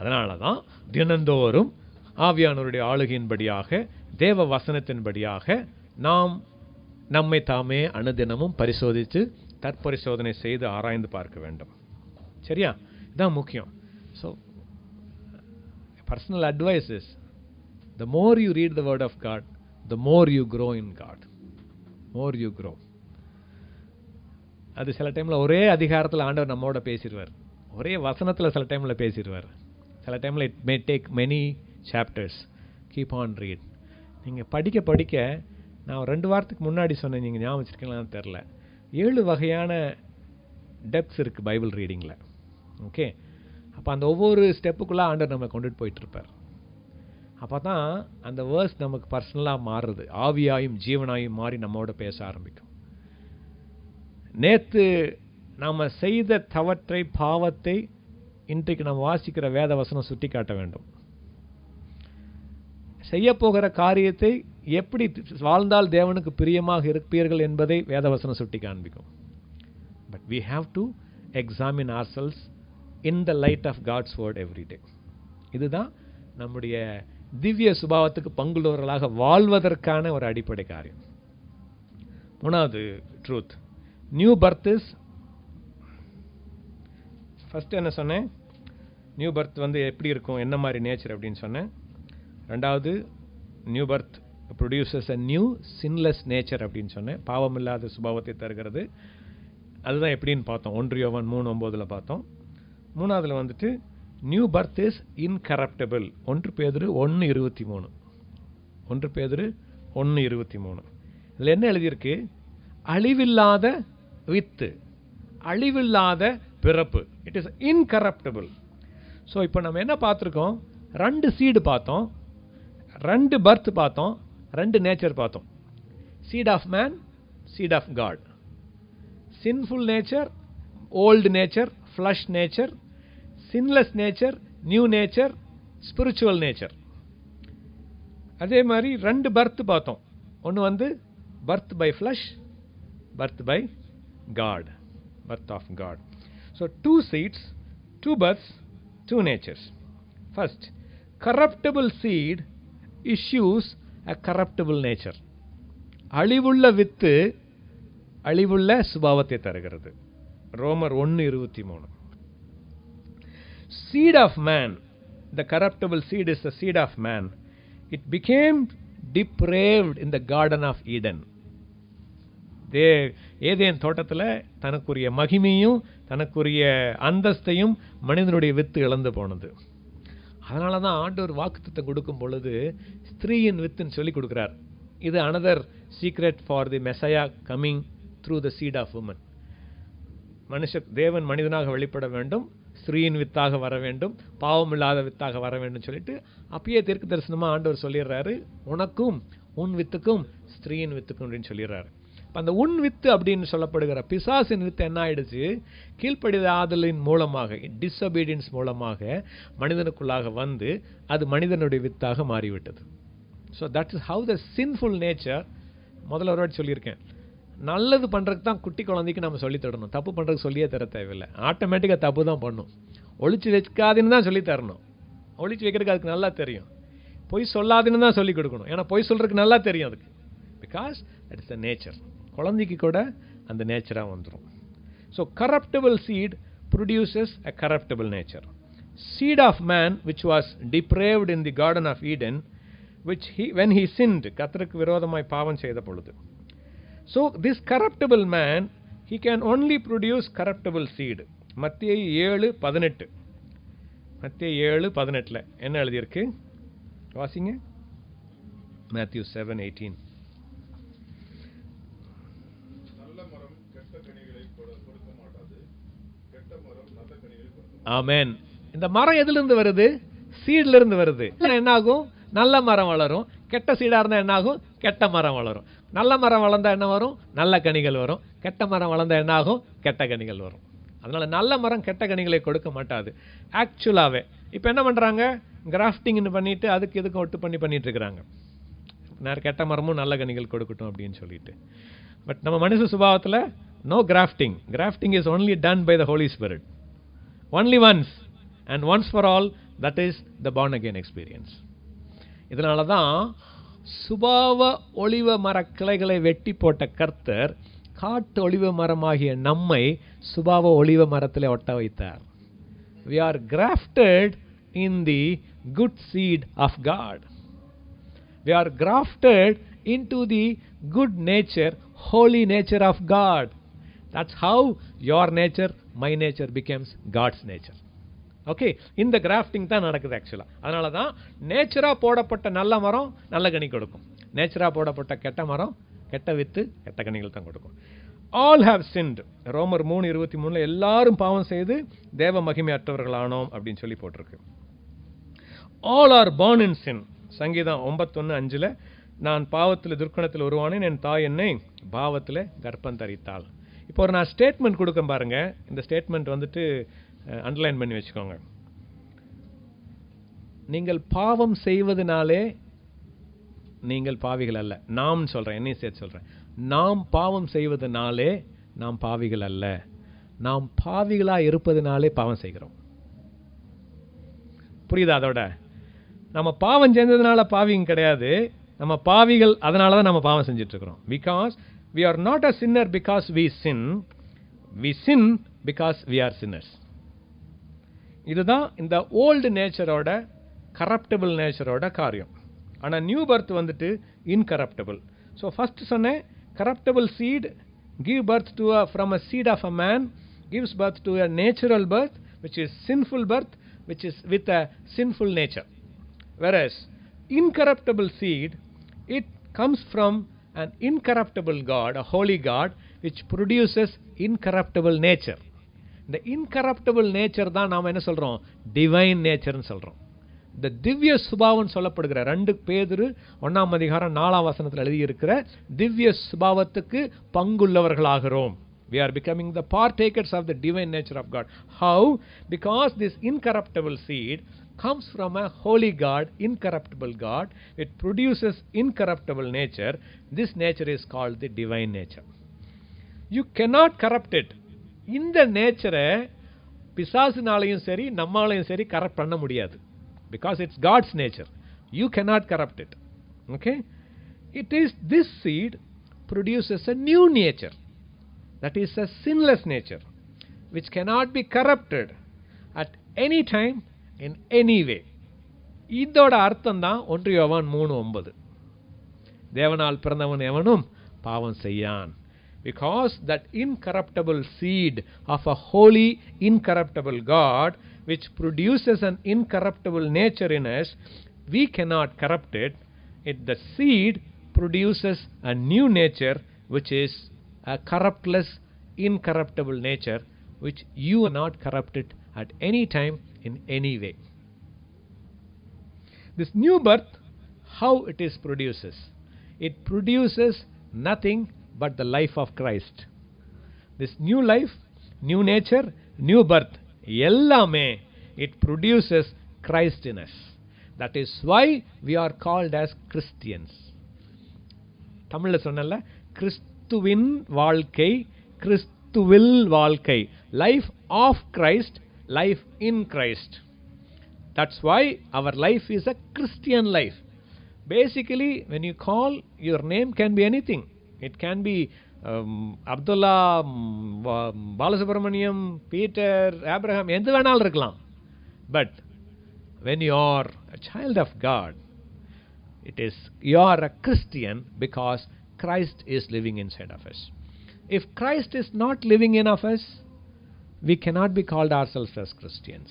அதனால தான் தினந்தோறும் ஆவியானவருடைய ஆளுகையின்படியாக, தேவ வசனத்தின்படியாக நாம் நம்மை தாமே அனுதினமும் பரிசோதித்து தற்பரிசோதனை செய்து ஆராய்ந்து பார்க்க வேண்டும். சரியா? இதுதான் முக்கியம். So personal advice is, the more you read the word of God, the more you grow in God. More you grow. அது சில டைமில் ஒரே அதிகாரத்தில் ஆண்டவர் நம்மோட பேசிடுவார், ஒரே வசனத்தில் சில டைமில் பேசிடுவார், சில டைமில் it may take many chapters. Keep on read. நீங்கள் படிக்க படிக்க, நான் 2 வாரத்துக்கு முன்னாடி சொன்னேன், நீங்கள் ஞாபகம் வச்சுருக்கீங்களான்னு தெரில, 7 வகையான டெப்த்ஸ் இருக்குது பைபிள் ரீடிங்கில். ஓகே, அப்போ அந்த ஒவ்வொரு ஸ்டெப்புக்குள்ளே ஆண்டவர் நம்ம கொண்டுட்டு போயிட்டுருப்பார். அப்போ தான் அந்த வேர்ஸ் நமக்கு பர்சனலாக மாறுறது, ஆவியாயும் ஜீவனாயும் மாறி நம்மோட பேச ஆரம்பிக்கும். நேற்று நாம் செய்த தவற்றை, பாவத்தை இன்றைக்கு நம்ம வாசிக்கிற வேத வசனம் சுட்டி காட்ட வேண்டும். செய்ய போகிற காரியத்தை எப்படி வாழ்ந்தால் தேவனுக்கு பிரியமாக இருப்பீர்கள் என்பதை வேதவசனம் சுட்டி காண்பிக்கும். But we have to examine ourselves in the light of God's word every day. இதுதான் நம்முடைய திவ்ய சுபாவத்துக்கு பங்குள்ளவர்களாக வாழ்வதற்கான ஒரு அடிப்படை காரியம். 3வது truth, new birth is, first என்ன சொன்னேன், நியூ பர்த் வந்து எப்படி இருக்கும், என்ன மாதிரி நேச்சர் அப்படின்னு சொன்னேன். 2வது, new birth produces a new sinless nature அப்படின்னு சொன்னேன், பாவம் இல்லாத சுபாவத்தை தருகிறது. அதுதான் எப்படின்னு பார்த்தோம், 1 யோவான் 3:9 பார்த்தோம். 3வதுல வந்துட்டு நியூ பர்த் இஸ் இன்கரப்டபிள், 1 பேதுரு 1:23. 1 பேதுரு 1:23 இதில் என்ன எழுதியிருக்கு, அழிவில்லாத வித்து, அழிவில்லாத பிறப்பு. It is incorruptible. ஸோ இப்போ நம்ம என்ன பார்த்துருக்கோம், 2 சீடு பார்த்தோம், 2 பர்த் பார்த்தோம், 2 நேச்சர் பார்த்தோம். Seed of man, seed of God. Sinful nature, old nature, flesh nature, sinless nature, new nature, spiritual nature. அதே மாதிரி 2 பர்த் பார்த்தோம். ஒன்று வந்து birth by flesh, birth by God, birth of God. So 2 seeds, 2 births, 2 natures. First, corruptible seed issues a corruptible nature. அழிவுள்ள வித்து அழிவுள்ள சுபாவத்தை தருகிறது. ரோமர் 1:23. Seed of man, the corruptible seed is the seed of man. It became depraved in the Garden of Eden. Eden தோட்டத்தில் தனக்குரிய மகிமையும் தனக்குரிய அந்தஸ்தையும் மனிதனுடைய with இழந்து போனது. அதனால தான் ஆண்டவர் வாக்குத்தத்தம் கொடுக்கும் பொழுது ஸ்திரீயின் வித்துன்னு சொல்லி கொடுக்குறார். இது another secret for the Messiah coming through the seed of woman. தேவன் மனிதனாக வெளிப்பட வேண்டும், ஸ்திரீயின் வித்தாக வர வேண்டும், பாவம் இல்லாத வித்தாக வர வேண்டும் சொல்லிட்டு அப்பயே தீர்க்க தரிசனமாக ஆண்டவர் சொல்லிடுறாரு, உனக்கும் உன் வித்துக்கும் ஸ்திரீயின் வித்துக்கும் அப்படின்னு சொல்லிடுறாரு. அந்த உன் வித்து அப்படின்னு சொல்லப்படுகிற பிசாசின் வித்து என்ன ஆயிடுச்சு, கீழ்ப்படியாதலின் மூலமாக, டிஸ்ஒபீடியன்ஸ் மூலமாக மனிதனுக்குள்ளாக வந்து அது மனிதனுடைய வித்தாக மாறிவிட்டது. So that is how the sinful nature. முதல்ல ஒரு வாட்டி சொல்லியிருக்கேன், நல்லது பண்ணுறதுக்கு தான் குட்டி குழந்தைக்கு நம்ம சொல்லி தரணும், தப்பு பண்ணுறதுக்கு சொல்லியே தர தேவையில்லை. ஆட்டோமேட்டிக்காக தப்பு தான் பண்ணும். ஒழிச்சு வைக்காதுன்னு தான் சொல்லி தரணும். ஒழிச்சு வைக்கிறதுக்கு அதுக்கு நல்லா தெரியும். பொய் சொல்லாதுன்னு தான் சொல்லி கொடுக்கணும், ஏன்னா பொய் சொல்கிறதுக்கு நல்லா தெரியும் அதுக்கு. Because that is the nature. குழந்தைக்கு கூட அந்த நேச்சராக வந்துடும். So corruptible seed produces a corruptible nature. Seed of man which was depraved in the garden of Eden, which when he sinned, கர்த்தருக்கு விரோதமாய் பாவம் செய்த பொழுது. So this corruptible man, he can only produce corruptible seed. மத்தேயு 7:18. மத்தேயு 7:18 என்ன எழுதியிருக்கு வாசிங்க. Matthew 7:18. நல்ல மரம் கெட்ட கனிகளை கொடுக்க மாட்டாது, கெட்ட மரம் நல்ல கனிகளை கொடுக்கும். ஆமென். இந்த மரம் எதிலிருந்து வருது? சீட்ல இருந்து வருது. என்ன ஆகும்? நல்ல மரம் வளரும். கெட்ட சீடாக இருந்தால் என்ன ஆகும்? கெட்ட மரம் வளரும். நல்ல மரம் வளர்ந்தால் என்ன வரும்? நல்ல கனிகள் வரும். கெட்ட மரம் வளர்ந்தால் என்ன ஆகும்? கெட்ட கனிகள் வரும். அதனால் நல்ல மரம் கெட்ட கனிகளை கொடுக்க மாட்டாது. ஆக்சுவலாகவே இப்போ என்ன பண்ணுறாங்க, கிராஃப்டிங்னு பண்ணிவிட்டு அதுக்கு எதுக்கும் ஒட்டு பண்ணிட்டு இருக்கிறாங்க. கெட்ட மரமும் நல்ல கனிகள் கொடுக்கட்டும் அப்படின்னு சொல்லிட்டு. பட் நம்ம மனுஷ சுபாவத்தில் no grafting. Grafting is only done by the Holy Spirit. Only once and once for all. That is the born again experience. இதனால தான் சுபாவ ஒளிவ மர கிளைகளை வெட்டி போட்ட கர்த்தர் காட்டு ஒளிவ மரமாகிய நம்மை சுபாவ ஒளிவ மரத்தில் ஒட்ட வைத்தார். We are grafted in the good seed of God. We are grafted into the good nature, holy nature of God. That's how your nature, my nature becomes God's nature. Okay, இந்த கிராஃப்டிங் தான் நடக்குது ஆக்சுவலாக. அதனால தான் நேச்சராக போடப்பட்ட நல்ல மரம் நல்ல கனி கொடுக்கும், நேச்சராக போடப்பட்ட கெட்ட மரம் கெட்ட வித்து கெட்ட கனிகள் தான் கொடுக்கும். ஆல் ஹேவ் சின்ட், ரோமர் 3:23 எல்லாரும் பாவம் செய்து தேவ மகிமையற்றவர்களானோம் அப்படின்னு சொல்லி போட்டிருக்கு. All are born in sin, சங்கீதம் 51:5 நான் பாவத்தில் துர்க்கணத்தில் உருவானேன், என் தாய் என்னை பாவத்தில் கர்ப்பம் தரித்தாள். இப்போ ஒரு நான் ஸ்டேட்மெண்ட் கொடுக்க பாருங்க, இந்த ஸ்டேட்மெண்ட் வந்துட்டு அண்டர்லைன் பண்ணி வச்சுக்கோங்க. நீங்கள் பாவம் செய்வதனாலே நீங்கள் பாவிகள் அல்ல. நாம் சொல்றேன், என்னையும் சேர்த்து சொல்றேன். நாம் பாவம் செய்வதனாலே நாம் பாவிகள் அல்ல, நாம் பாவிகளா இருப்பதனாலே பாவம் செய்கிறோம். புரியுதா? அதோட நம்ம பாவம் செஞ்சதுனால பாவிங்க கிடையாது, நம்ம பாவிகள் அதனால தான் நம்ம பாவம் செஞ்சுட்டு இருக்கிறோம். Because we are not a sinner because we sin because we are sinners. இதுதான் இந்த ஓல்டு நேச்சரோட கரப்டபிள் நேச்சரோட காரியம். ஆனால் நியூ பர்த் வந்துட்டு இன்கரப்டபிள். ஸோ ஃபர்ஸ்ட் சொன்னேன், corruptible seat give birth to from a seed of a man gives birth to a natural birth which is sinful birth which is with a sinful nature. Whereas incorruptible seed, it comes from an incorruptible God, a holy God, which produces incorruptible nature. The incorruptible nature தான் நாம் என்ன சொல்றோம்? Divine நேச்சர்னு சொல்றோம். இந்த திவ்ய சுபாவம் சொல்லப்படுகிற 2 பேதுரு 1:4 எழுதியிருக்கிற திவ்ய சுபாவத்துக்கு பங்குள்ளவர்களாகிறோம். We are becoming the partakers of the divine nature of God. How? Because this incorruptible seed comes from a holy God, incorruptible God. It produces incorruptible nature. This nature is called the divine nature. You cannot corrupt it. இந்த நேச்சரை பிசாசுனாலையும் சரி நம்மாலையும் சரி corrupt பண்ண முடியாது. Because it's God's nature. You cannot corrupt it. Okay? It is this seed produces a new nature. That is a sinless nature, which cannot be corrupted at any time, in any way. இதோட அர்த்தம் தான் 1 யோவான் 3:9 தேவனால் பிறந்தவன் எவனும் பாவம் செய்யான். Because that incorruptible seed of a holy incorruptible God which produces an incorruptible nature in us, we cannot corrupt it. The seed produces a new nature which is a corruptless, incorruptible nature which you are not corrupted at any time, in any way. This new birth, how it is produces? It produces nothing but the life of Christ. This new life, new nature, new birth, எல்லாமே it produces Christ in us. That is why we are called as Christians. தமிழ்ல சொன்னல, கிறிஸ்துவின் வாழ்க்கை, கிறிஸ்துவில் வாழ்க்கை, life of Christ, life in Christ. That's why our life is a Christian life. Basically, when you call, your name can be anything. It can be Abdullah, Balasubramaniam, Peter, Abraham, எது வேணாலும் இருக்கலாம். But when you are a child of God, it is you are a Christian because Christ is living inside of us. If Christ is not living in of us, we cannot be called ourselves as Christians.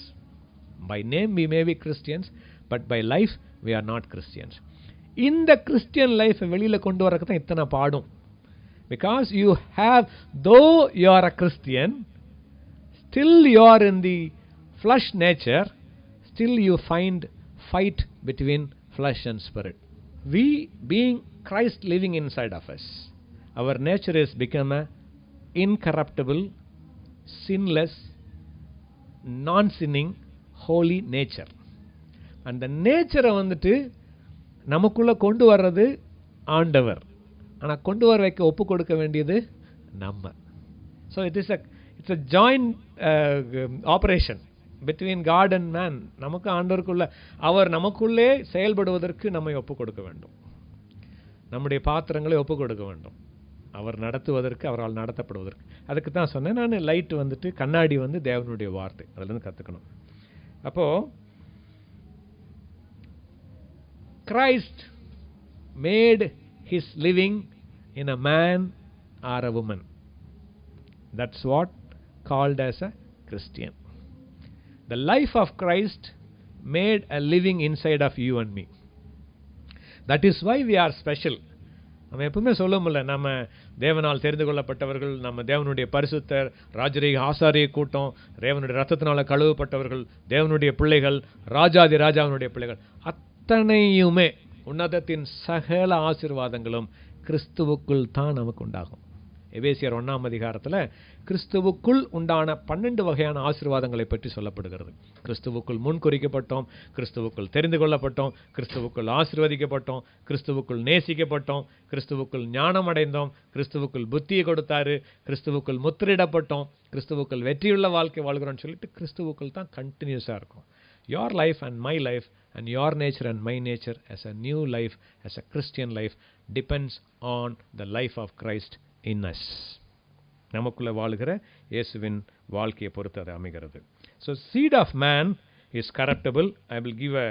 By name we may be Christians, but by life we are not Christians. இந்த Christian life வெளியில கொண்டு வரக்கு தான் இத்தனை பாடும். Because you have, though you are a Christian, still you are in the flesh nature, still you find fight between flesh and spirit. We, being Christ living inside of us, our nature is become a incorruptible, sinless, non-sinning, holy nature. And the nature வந்துட்டு நமக்குள்ள கொண்டு வர்றது ஆண்டவர், ஆனால் கொண்டு வர வைக்க ஒப்பு கொடுக்க வேண்டியது நம்ம. So it's a joint operation between God and man. நமக்கு ஆண்டவருக்குள்ள, அவர் நமக்குள்ளே செயல்படுவதற்கு நம்மை ஒப்பு கொடுக்க வேண்டும், நம்முடைய பாத்திரங்களை ஒப்பு கொடுக்க வேண்டும், அவர் நடத்துவதற்கு, அவரால் நடத்தப்படுவதற்கு. அதுக்கு தான் சொன்னேன் நான், லைட் வந்துட்டு கண்ணாடி வந்து தேவனுடைய வார்த்தை, அதுலேருந்து கற்றுக்கணும். அப்போது Christ made his living in a man or a woman. That's what called as a Christian. The life of Christ made a living inside of you and me. That is why we are special. நம்ம எப்பவுமே சொல்ல முடியல, நம்ம தேவனால் தெரிந்து கொள்ளப்பட்டவர்கள், நம்ம தேவனுடைய பரிசுத்தர், ராஜரீக ஆசாரிய கூட்டம், தேவனுடைய ரத்தத்தினால கழுவப்பட்டவர்கள், தேவனுடைய பிள்ளைகள், ராஜாதி ராஜாவினுடைய பிள்ளைகள், அத்தனையுமே உன்னதத்தின் சகல ஆசீர்வாதங்களும் கிறிஸ்துவுக்குள் தான் நமக்கு உண்டாகும். எபேசியர் 1ஆம் அதிகாரத்தில் கிறிஸ்துவுக்குள் உண்டான 12 வகையான ஆசீர்வாதங்களை பற்றி சொல்லப்படுகிறது. கிறிஸ்துவுக்குள் முன் குறிக்கப்பட்டோம், கிறிஸ்துவுக்குள் தெரிந்து கொள்ளப்பட்டோம், கிறிஸ்துவுக்குள் ஆசீர்வதிக்கப்பட்டோம், கிறிஸ்துவுக்குள் நேசிக்கப்பட்டோம், கிறிஸ்துவுக்குள் ஞானம் அடைந்தோம், கிறிஸ்துவுக்குள் புத்தியை கொடுத்தாரு, கிறிஸ்துவுக்குள் முத்திரிடப்பட்டோம், கிறிஸ்துவுக்குள் வெற்றியுள்ள வாழ்க்கை வாழ்கிறோம்னு சொல்லிட்டு கிறிஸ்துவுக்குள் தான் கண்டினியூஸாக இருக்கும். Your life and my life and your nature and my nature as a new life, as a Christian life, depends on the life of Christ in us. நமக்குள்ள வாழுகிற இயேசுவின் வாழ்க்கையை பொறுத்து அது அமைகிறது. So seed of man is corruptible. I will give a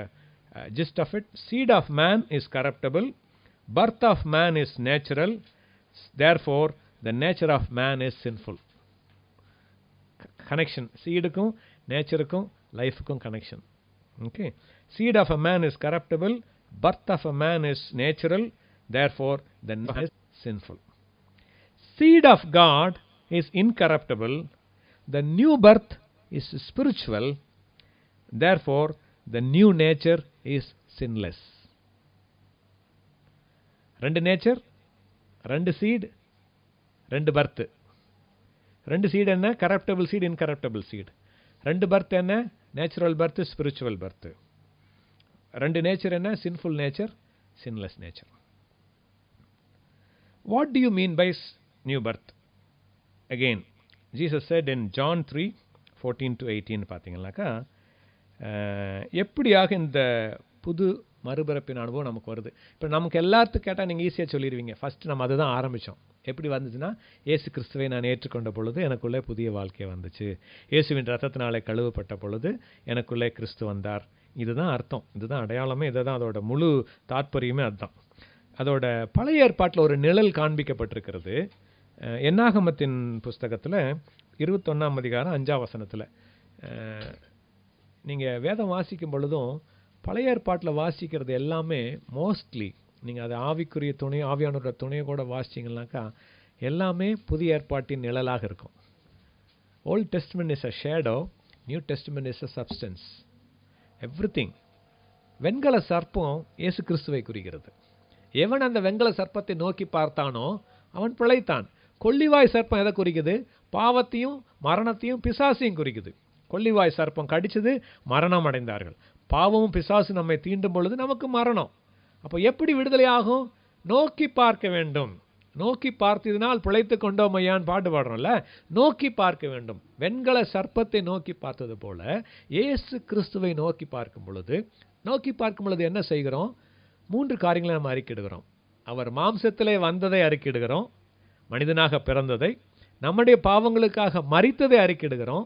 gist of it. Seed of man is corruptible. Birth of man is natural. Therefore, the nature of man is sinful. Connection. Seedக்கும் நேச்சருக்கும் லைஃபுக்கும் connection. Okay. Seed of a man is corruptible. Birth of a man is natural. Therefore, the man is sinful. Seed of God is incorruptible. The new birth is spiritual. Therefore, the new nature is sinless. ரெண்டு nature, ரெண்டு seat, ரெண்டு birth. ரெண்டு seat என்ன? Corruptible seat, incorruptible seat. ரெண்டு birth என்ன? Natural birth, spiritual birth. ரெண்டு nature என்ன? Sinful nature, sinless nature. What do you mean by new birth? Again, Jesus said in John 3:14-18 பார்த்தீங்கன்னாக்கா, எப்படியாக இந்த புது மறுபிறப்பின் அனுபவம் நமக்கு வருது. இப்போ நமக்கு எல்லாத்துக்கும் கேட்டால் நீங்கள் ஈஸியாக சொல்லிடுவீங்க. ஃபஸ்ட்டு நம்ம அதை தான் ஆரம்பித்தோம். எப்படி வந்துச்சுன்னா, இயேசு கிறிஸ்துவை நான் ஏற்றுக்கொண்ட பொழுது எனக்குள்ளே புதிய வாழ்க்கை வந்துச்சு. இயேசுவின் ரத்தத்தினாலே கழுவப்பட்ட பொழுது எனக்குள்ளே கிறிஸ்து வந்தார். இதுதான் அர்த்தம், இதுதான் அடையாளமே, இதுதான் அதோட முழு தாற்பயமே. அதுதான் அதோட பழைய ஏற்பாட்டில் ஒரு நிழல் காண்பிக்கப்பட்டிருக்கிறது. என்னாகமத்தின் புஸ்தகத்தில் 21ஆம் அதிகாரம் 5ஆம் வசனத்தில் நீங்கள் வேதம் வாசிக்கும் பொழுதும் பழைய ஏற்பாட்டில் வாசிக்கிறது எல்லாமே மோஸ்ட்லி நீங்கள் அது ஆவிக்குரிய துணை, ஆவியானோட துணையை கூட வாசிச்சிங்கனாக்கா எல்லாமே புதிய ஏற்பாட்டின் நிழலாக இருக்கும். Old Testament is a shadow, New Testament is a substance. Everything. வெண்கல சர்ப்பம் இயேசு கிறிஸ்துவை குறிக்கிறது. எவன் அந்த வெண்கல சர்ப்பத்தை நோக்கி பார்த்தானோ அவன் பிழைத்தான். கொள்ளிவாய் சர்ப்பம் எதை குறிக்குது? பாவத்தையும் மரணத்தையும் பிசாசையும் குறிக்குது. கொள்ளிவாய் சர்ப்பம் கடிச்சது, மரணம் அடைந்தார்கள். பாவமும் பிசாசு நம்மை தீண்டும் பொழுது நமக்கு மரணம். அப்போ எப்படி விடுதலை ஆகும்? நோக்கி பார்க்க வேண்டும். நோக்கி பார்த்ததினால் பிழைத்து கொண்டோம் ஐயான்னு பாட்டு பாடுறோம்ல, நோக்கி பார்க்க வேண்டும். வெண்கல சர்ப்பத்தை நோக்கி பார்த்தது போல இயேசு கிறிஸ்துவை நோக்கி பார்க்கும் பொழுது என்ன செய்கிறோம்? 3 காரியங்களை நம்ம அறிக்கையிடுகிறோம். அவர் மாம்சத்திலே வந்ததை அறிக்கையிடுகிறோம், மனிதனாக பிறந்ததை, நம்முடைய பாவங்களுக்காக மரித்ததை அறிக்கையிடுகிறோம்,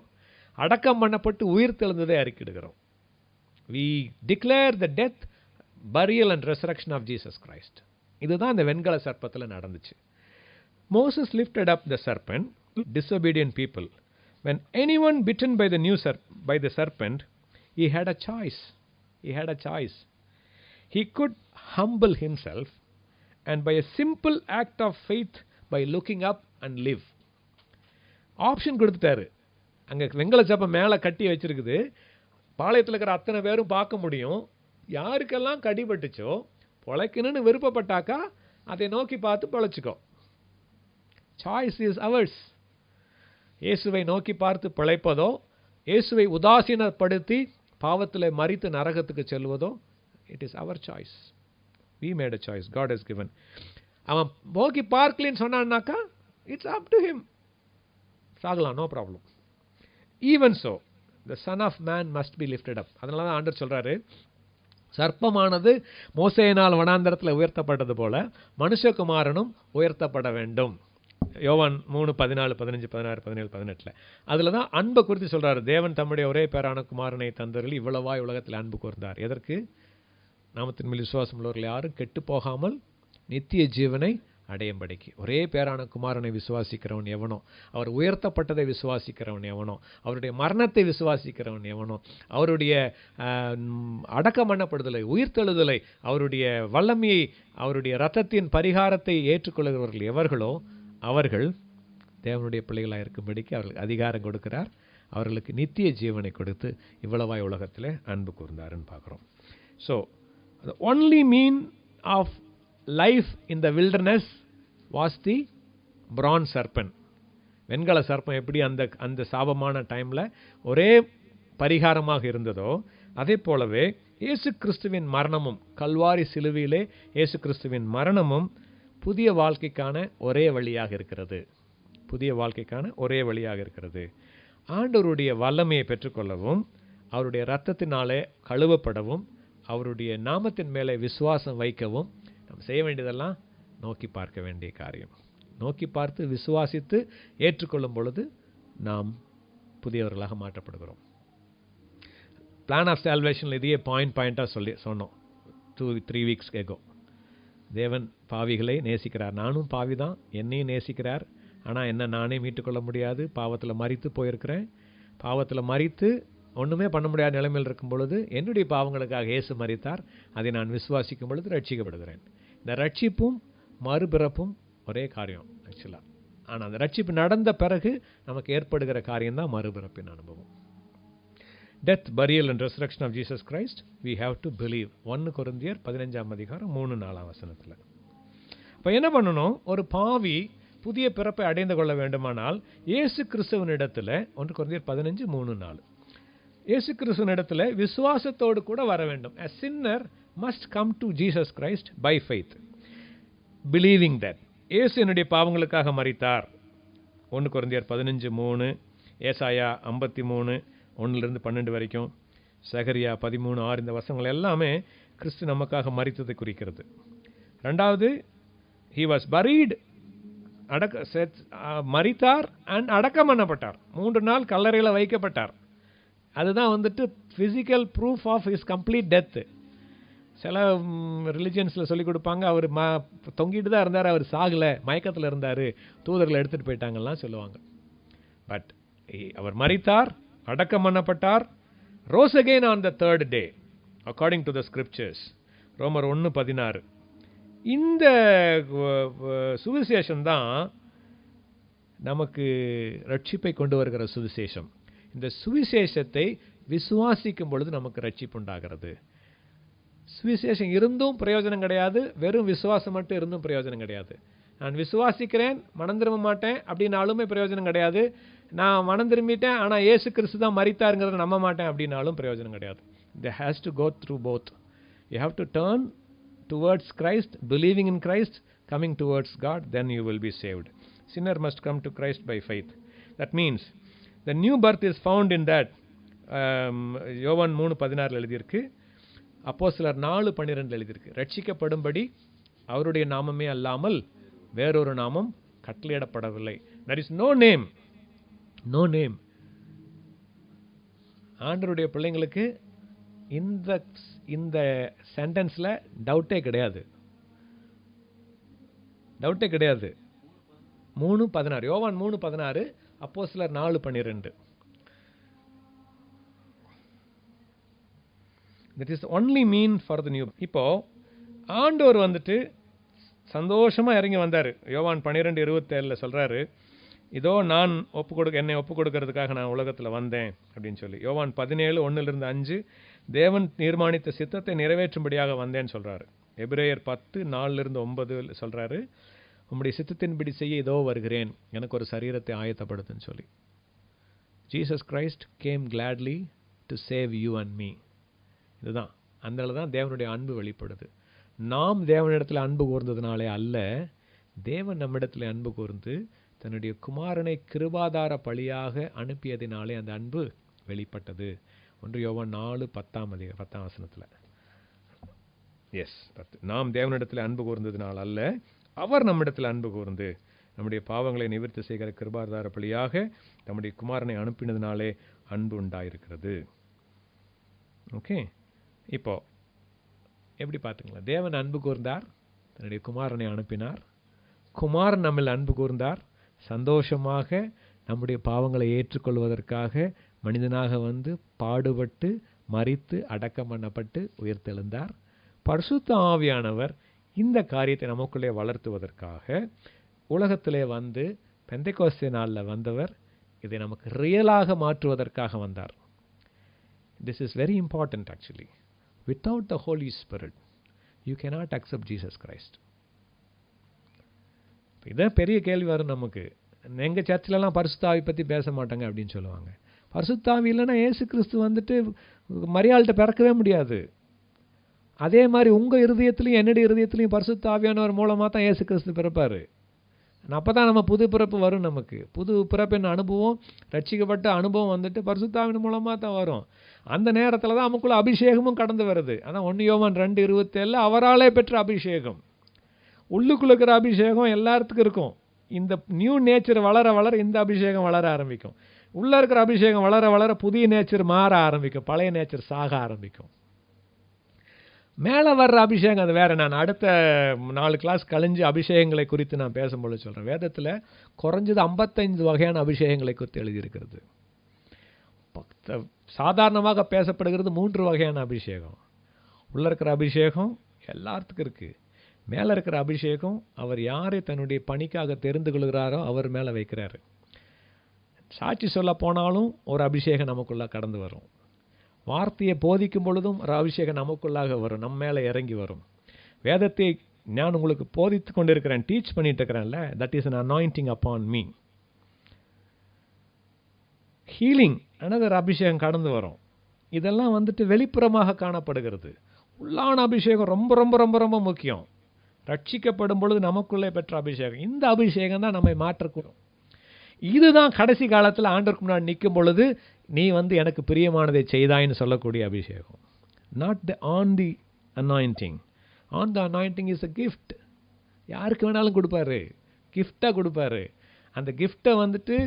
அடக்கம் பண்ணப்பட்டு உயிர் தெழுந்ததை அறிக்கையிடுகிறோம். We declare the death, burial and resurrection of Jesus Christ. இதுதான் இந்த வெண்கல சர்ப்பத்தில் நடந்துச்சு. Moses lifted up the serpent, disobedient people. When anyone bitten by the serpent, he had a choice. He could humble himself, and by a simple act of faith, by looking up and live. Option கொடுத்துட்டாரு. அங்கே வெண்கல சர்ப்பம் மேலே கட்டி வச்சிருக்குது. பாளையத்தில் இருக்கிற அத்தனை பேரும் பார்க்க முடியும். யாருக்கெல்லாம் கடிபட்டுச்சோ பொழைக்கணும்னு விருப்பப்பட்டாக்கா அதை நோக்கி பார்த்து பொழைச்சிக்கோ. Choice is hours. இயேசுவை நோக்கி பார்த்து பிழைப்பதோ, இயேசுவை உதாசீனப்படுத்தி பாவத்தில் மரித்து நரகத்துக்கு செல்வதோ, இட் இஸ் அவர் choice. We made a choice. God has given. அவன் நோக்கி பார்க்கலன்னு சொன்னான்னாக்கா இட்ஸ் அப் டு ஹிம். சாகலாம், no problem. Even so the son of man must be lifted up. அதனால தான் ஆண்டவர் சொல்றாரு, சர்ப்பமானது மோசேயினால் வனாந்தரத்தில் உயர்த்தப்பட்டது போல மனுஷகுமாரனும் உயர்த்தப்பட வேண்டும். யோவான் 3:14, 15, 16, 17, 18. அதில் தான் அன்பை குறித்து சொல்றாரு. தேவன் தம்முடைய ஒரே பேரான குமாரனை தந்தரில் இவ்வளவாய் உலகத்தில் அன்பு கூர்ந்தார். எதற்கு? நாமத்தின் மேல் விசுவாசம் உள்ளவர்கள் யாரும் கெட்டு போகாமல் நித்திய ஜீவனை அடையும்படிக்கு. ஒரே பேரான குமாரனை விசுவாசிக்கிறவன் எவனோ, அவர் உயர்த்தப்பட்டதை விசுவாசிக்கிறவன் எவனோ, அவருடைய மரணத்தை விசுவாசிக்கிறவன் எவனோ, அவருடைய அடக்கம் பண்ணப்படுதலை, உயிர்த்தெழுதலை, அவருடைய வல்லமையை, அவருடைய இரத்தத்தின் பரிகாரத்தை ஏற்றுக்கொள்கிறவர்கள் எவர்களோ அவர்கள் தேவனுடைய பிள்ளைகளாக இருக்கும்படிக்கு அவர்களுக்கு அதிகாரம் கொடுக்கிறார். அவர்களுக்கு நித்திய ஜீவனை கொடுத்து இவ்வளவாய் உலகத்தில் அன்பு கூர்ந்தாருன்னு பார்க்குறோம். So the only mean of life in the wilderness was the bronze serpent. வெண்கல சர்ப்பம் எப்படி அந்த சாபமான டைமில் ஒரே பரிகாரமாக இருந்ததோ, அதே போலவே இயேசு கிறிஸ்துவின் மரணமும், கல்வாரி சிலுவையிலே இயேசு கிறிஸ்துவின் மரணமும் புதிய வாழ்க்கைக்கான ஒரே வழியாக இருக்கிறது. புதிய வாழ்க்கைக்கான ஒரே வழியாக இருக்கிறது. ஆண்டவருடைய வல்லமையை பெற்றுக்கொள்ளவும், அவருடைய இரத்தத்தினாலே கழுவப்படவும், அவருடைய நாமத்தின் மேலே விசுவாசம் வைக்கவும் நாம் செய்ய வேண்டியதெல்லாம் நோக்கி பார்க்க வேண்டிய காரியம். நோக்கி பார்த்து விசுவாசித்து ஏற்றுக்கொள்ளும் பொழுது நாம் புதியவர்களாக மாற்றப்படுகிறோம். பிளான் ஆஃப் சால்வேஷனில் இதையே பாயிண்டாக சொன்னோம் 2-3 வீக்ஸ் கேகோ. தேவன் பாவிகளை நேசிக்கிறார். நானும் பாவி தான், என்னையும் நேசிக்கிறார். ஆனால் என்ன நானே மீட்டுக்கொள்ள முடியாது. பாவத்தில் மரித்து போயிருக்கிறேன். பாவத்தில் மரித்து ஒன்றுமே பண்ண முடியாத நிலைமையில் இருக்கும் பொழுது என்னுடைய பாவங்களுக்காக இயேசு மரித்தார். அதை நான் விசுவாசிக்கும் பொழுது ரட்சிக்கப்படுகிறேன். இந்த ரட்சிப்பும் மறுபிறப்பும் ஒரே காரியம் ஆக்சுவலாக. ஆனால் அந்த ரட்சிப்பு நடந்த பிறகு நமக்கு ஏற்படுகிற காரியம்தான் மறுபிறப்பின் அனுபவம். Death, burial and resurrection of Jesus Christ, we have to believe. 1 கொரிந்தியர் 15:3-4 இப்போ என்ன பண்ணணும்? ஒரு பாவி புதிய பிறப்பை அடைந்து கொள்ள வேண்டுமானால் இயேசு கிறிஸ்துவனிடத்தில் 1 கொரிந்தியர் 15:3-4 இயேசு கிறிஸ்துவனிடத்தில் விசுவாசத்தோடு கூட வர வேண்டும். A sinner must come to Jesus Christ by faith, believing that இயேசு என்னுடைய பாவங்களுக்காக மரித்தார். 1 கொரிந்தியர் 15:3, ஏசாயா 53:1-12 வரைக்கும், சகரியா 13:6 இந்த வசனங்கள் எல்லாமே கிறிஸ்து நமக்காக மரித்ததை குறிக்கிறது. ரெண்டாவது, he was buried, மரித்தார் அண்ட் அடக்கம் பண்ணப்பட்டார். 3 நாள் கல்லறையில் வைக்கப்பட்டார். அதுதான் வந்துட்டு physical proof of his complete death. சில ரிலிஜியன்ஸில் சொல்லிக் கொடுப்பாங்க, அவர் தொங்கிட்டு தான் இருந்தார், அவர் சாகலை, மயக்கத்தில் இருந்தார், தூதர்களை எடுத்துகிட்டு போயிட்டாங்கலாம் சொல்லுவாங்க. பட் அவர் மரித்தார், அடக்கம் பண்ணப்பட்டார், rose again on the 3rd day according to the scriptures. ரோமர் 1:16. இந்த சுவிசேஷம் தான் நமக்கு ரட்சிப்பை கொண்டு வருகிற சுவிசேஷம். இந்த சுவிசேஷத்தை விசுவாசிக்கும் பொழுது நமக்கு ரட்சிப்பு உண்டாகிறது. சுவிசேஷம் இருந்தும் பிரயோஜனம் கிடையாது, வெறும் விசுவாசம் மட்டும் இருந்தும் பிரயோஜனம் கிடையாது. நான் விசுவாசிக்கிறேன், மனம் திரும்ப மாட்டேன் அப்படின்னாலுமே பிரயோஜனம் கிடையாது. நான் மனம் திரும்பிட்டேன் ஆனால் இயேசு கிறிஸ்து தான் மரித்தாருங்கிறத நம்ப மாட்டேன் அப்படின்னாலும் பிரயோஜனம் கிடையாது. There has to go through both. You have to turn towards Christ, believing in Christ, coming towards God, then you will be saved. Sinner must come to Christ by faith. That means the new birth is found in that. யோவான் 3:16 எழுதியிருக்கு, அப்போஸ்தலர் 4:12 எழுதியிருக்கு. ரட்சிக்கப்படும்படி அவருடைய நாமமே அல்லாமல் வேறொரு நாமம் கட்டளையிடப்படவில்லை. There is no name. No name. ஆண்டவருடைய பிள்ளைங்களுக்கு இந்த சென்டென்ஸில் டவுட்டே கிடையாது. 3:16 யோவான் 3:16, அப்போஸ்தலர் 4:12. That is the only mean for the new. இப்போ ஆண்டவர் வந்துட்டு சந்தோஷமா இறங்கி வந்தார். யோவான் 12:27 சொல்றாரு, இதோ நான் என்னை ஒப்பு கொடுக்கறதுக்காக நான் உலகத்தில் வந்தேன் அப்படின்னு சொல்லி. யோவான் 17:1-5 தேவன் தீர்மானித்த சித்தத்தை நிறைவேற்றும்படியாக வந்தேன்னு சொல்றாரு. எபிரேயர் 10:4-9 சொல்றாரு, உம்முடைய சித்தத்தின்படி செய்ய இதோ வருகிறேன், எனக்கு ஒரு சரீரத்தை ஆயத்தப்படுத்துன்னு சொல்லி. Jesus Christ game gladly to save you and me. இதுதான், அதனால தான் தேவனுடைய அன்பு வெளிப்படுது. நாம் தேவனிடத்தில் அன்பு கூர்ந்ததுனாலே அல்ல, தேவன் நம்மிடத்தில் அன்பு கூர்ந்து தன்னுடைய குமாரனை கிருபாதார பலியாக அனுப்பியதினாலே அந்த அன்பு வெளிப்பட்டது. 1 யோவான் 4:10 எஸ், நாம் தேவனிடத்தில் அன்பு கூர்ந்ததினால் அல்ல, அவர் நம்மிடத்தில் அன்பு கூர்ந்து நம்முடைய பாவங்களை நிவர்த்தி செய்கிற கிருபாதார பலியாக நம்முடைய குமாரனை அனுப்பினதினாலே அன்பு உண்டாயிருக்கிறது. ஓகே, இப்போ எப்படி பார்த்துங்களா? தேவன் அன்பு கூர்ந்தார், தன்னுடைய குமாரனை அனுப்பினார். குமாரன் நம்மில் அன்பு கூர்ந்தார், சந்தோஷமாக நம்முடைய பாவங்களை ஏற்றுக்கொள்வதற்காக மனிதனாக வந்து பாடுபட்டு மரித்து அடக்கம் பண்ணப்பட்டு உயிர்த்தெழுந்தார். பரிசுத்த ஆவியானவர் இந்த காரியத்தை நமக்குள்ளே வளர்த்துவதற்காக உலகத்திலே வந்து பெந்தெகோஸ்தே நாளில் வந்தவர் இதை நமக்கு ரியலாக மாற்றுவதற்காக வந்தார். This is very important actually. Without the Holy Spirit, you cannot accept Jesus Christ. இதான் பெரிய கேள்வி வரும் நமக்கு. எங்கள் சர்ச்சிலலாம் பரிசுத்தாவி பற்றி பேச மாட்டாங்க அப்படின்னு சொல்லுவாங்க. பரிசுத்தாவி இல்லைன்னா இயேசு கிறிஸ்து வந்துட்டு மரியாள்கிட்ட பிறக்கவே முடியாது. அதே மாதிரி உங்கள் இருதயத்துலையும் என்னுடைய இருதயத்துலையும் பரிசுத்தாவியானவர் மூலமாக தான் இயேசு கிறிஸ்து பிறப்பார். அப்போ தான் நம்ம புது பிறப்பு வரும். நமக்கு புது பிறப்பின் அனுபவம், ரட்சிக்கப்பட்ட அனுபவம் வந்துட்டு பரிசுத்தாவின் மூலமாக தான் வரும். அந்த நேரத்தில் தான் நமக்குள்ள அபிஷேகமும் கடந்து வருது. அதான் 1 யோவான் 2:27 அவராலே பெற்ற அபிஷேகம். உள்ளுக்குள்ள இருக்கிற அபிஷேகம் எல்லாத்துக்கும் இருக்கும். இந்த நியூ நேச்சர் வளர வளர இந்த அபிஷேகம் வளர ஆரம்பிக்கும். உள்ளே இருக்கிற அபிஷேகம் வளர வளர புதிய நேச்சர் மாற ஆரம்பிக்கும், பழைய நேச்சர் சாக ஆரம்பிக்கும். மேலே வர்ற அபிஷேகம் அது வேறு. நான் அடுத்த 4 கிளாஸ் கழிஞ்சு அபிஷேகங்களை குறித்து நான் பேசும்போது சொல்கிறேன். வேதத்தில் குறைஞ்சது 55 வகையான அபிஷேகங்களை குறித்து எழுதியிருக்கிறது. சாதாரணமாக பேசப்படுகிறது 3 வகையான அபிஷேகம். உள்ளே இருக்கிற அபிஷேகம் எல்லாத்துக்கும் இருக்குது. மேலே இருக்கிற அபிஷேகம் அவர் யாரை தன்னுடைய பணிக்காக தெரிந்து கொள்கிறாரோ அவர் மேலே வைக்கிறாரு. சாட்சி சொல்ல போனாலும் ஒரு அபிஷேகம் நமக்குள்ளே கடந்து வரும். வார்த்தையை போதிக்கும் பொழுதும் ஒரு அபிஷேகம் நமக்குள்ளாக வரும், நம்ம மேலே இறங்கி வரும். வேதத்தை நான் உங்களுக்கு போதித்து கொண்டு இருக்கிறேன், டீச் பண்ணிட்டு இருக்கிறேன்ல, that is an anointing upon me. Healing another அபிஷேகம் கடந்து வரும். இதெல்லாம் வந்துட்டு வெளிப்புறமாக காணப்படுகிறது. உள்ளான அபிஷேகம் ரொம்ப ரொம்ப ரொம்ப ரொம்ப முக்கியம். ரட்சிக்கப்படும் பொழுது நமக்குள்ளே பெற்ற அபிஷேகம், இந்த அபிஷேகம் தான் நம்மை மாற்றக்கூடும். இதுதான் கடைசி காலத்தில் ஆண்டவருக்கு முன்னாடி நிற்கும் பொழுது நீ வந்து எனக்கு பிரியமானதை செய்தாயின்னு சொல்லக்கூடிய அபிஷேகம். Not the on the anointing. On the anointing is a gift. யாருக்கு வேணாலும் கொடுப்பாரு, கிஃப்டாக கொடுப்பாரு. அந்த கிஃப்டை வந்துட்டு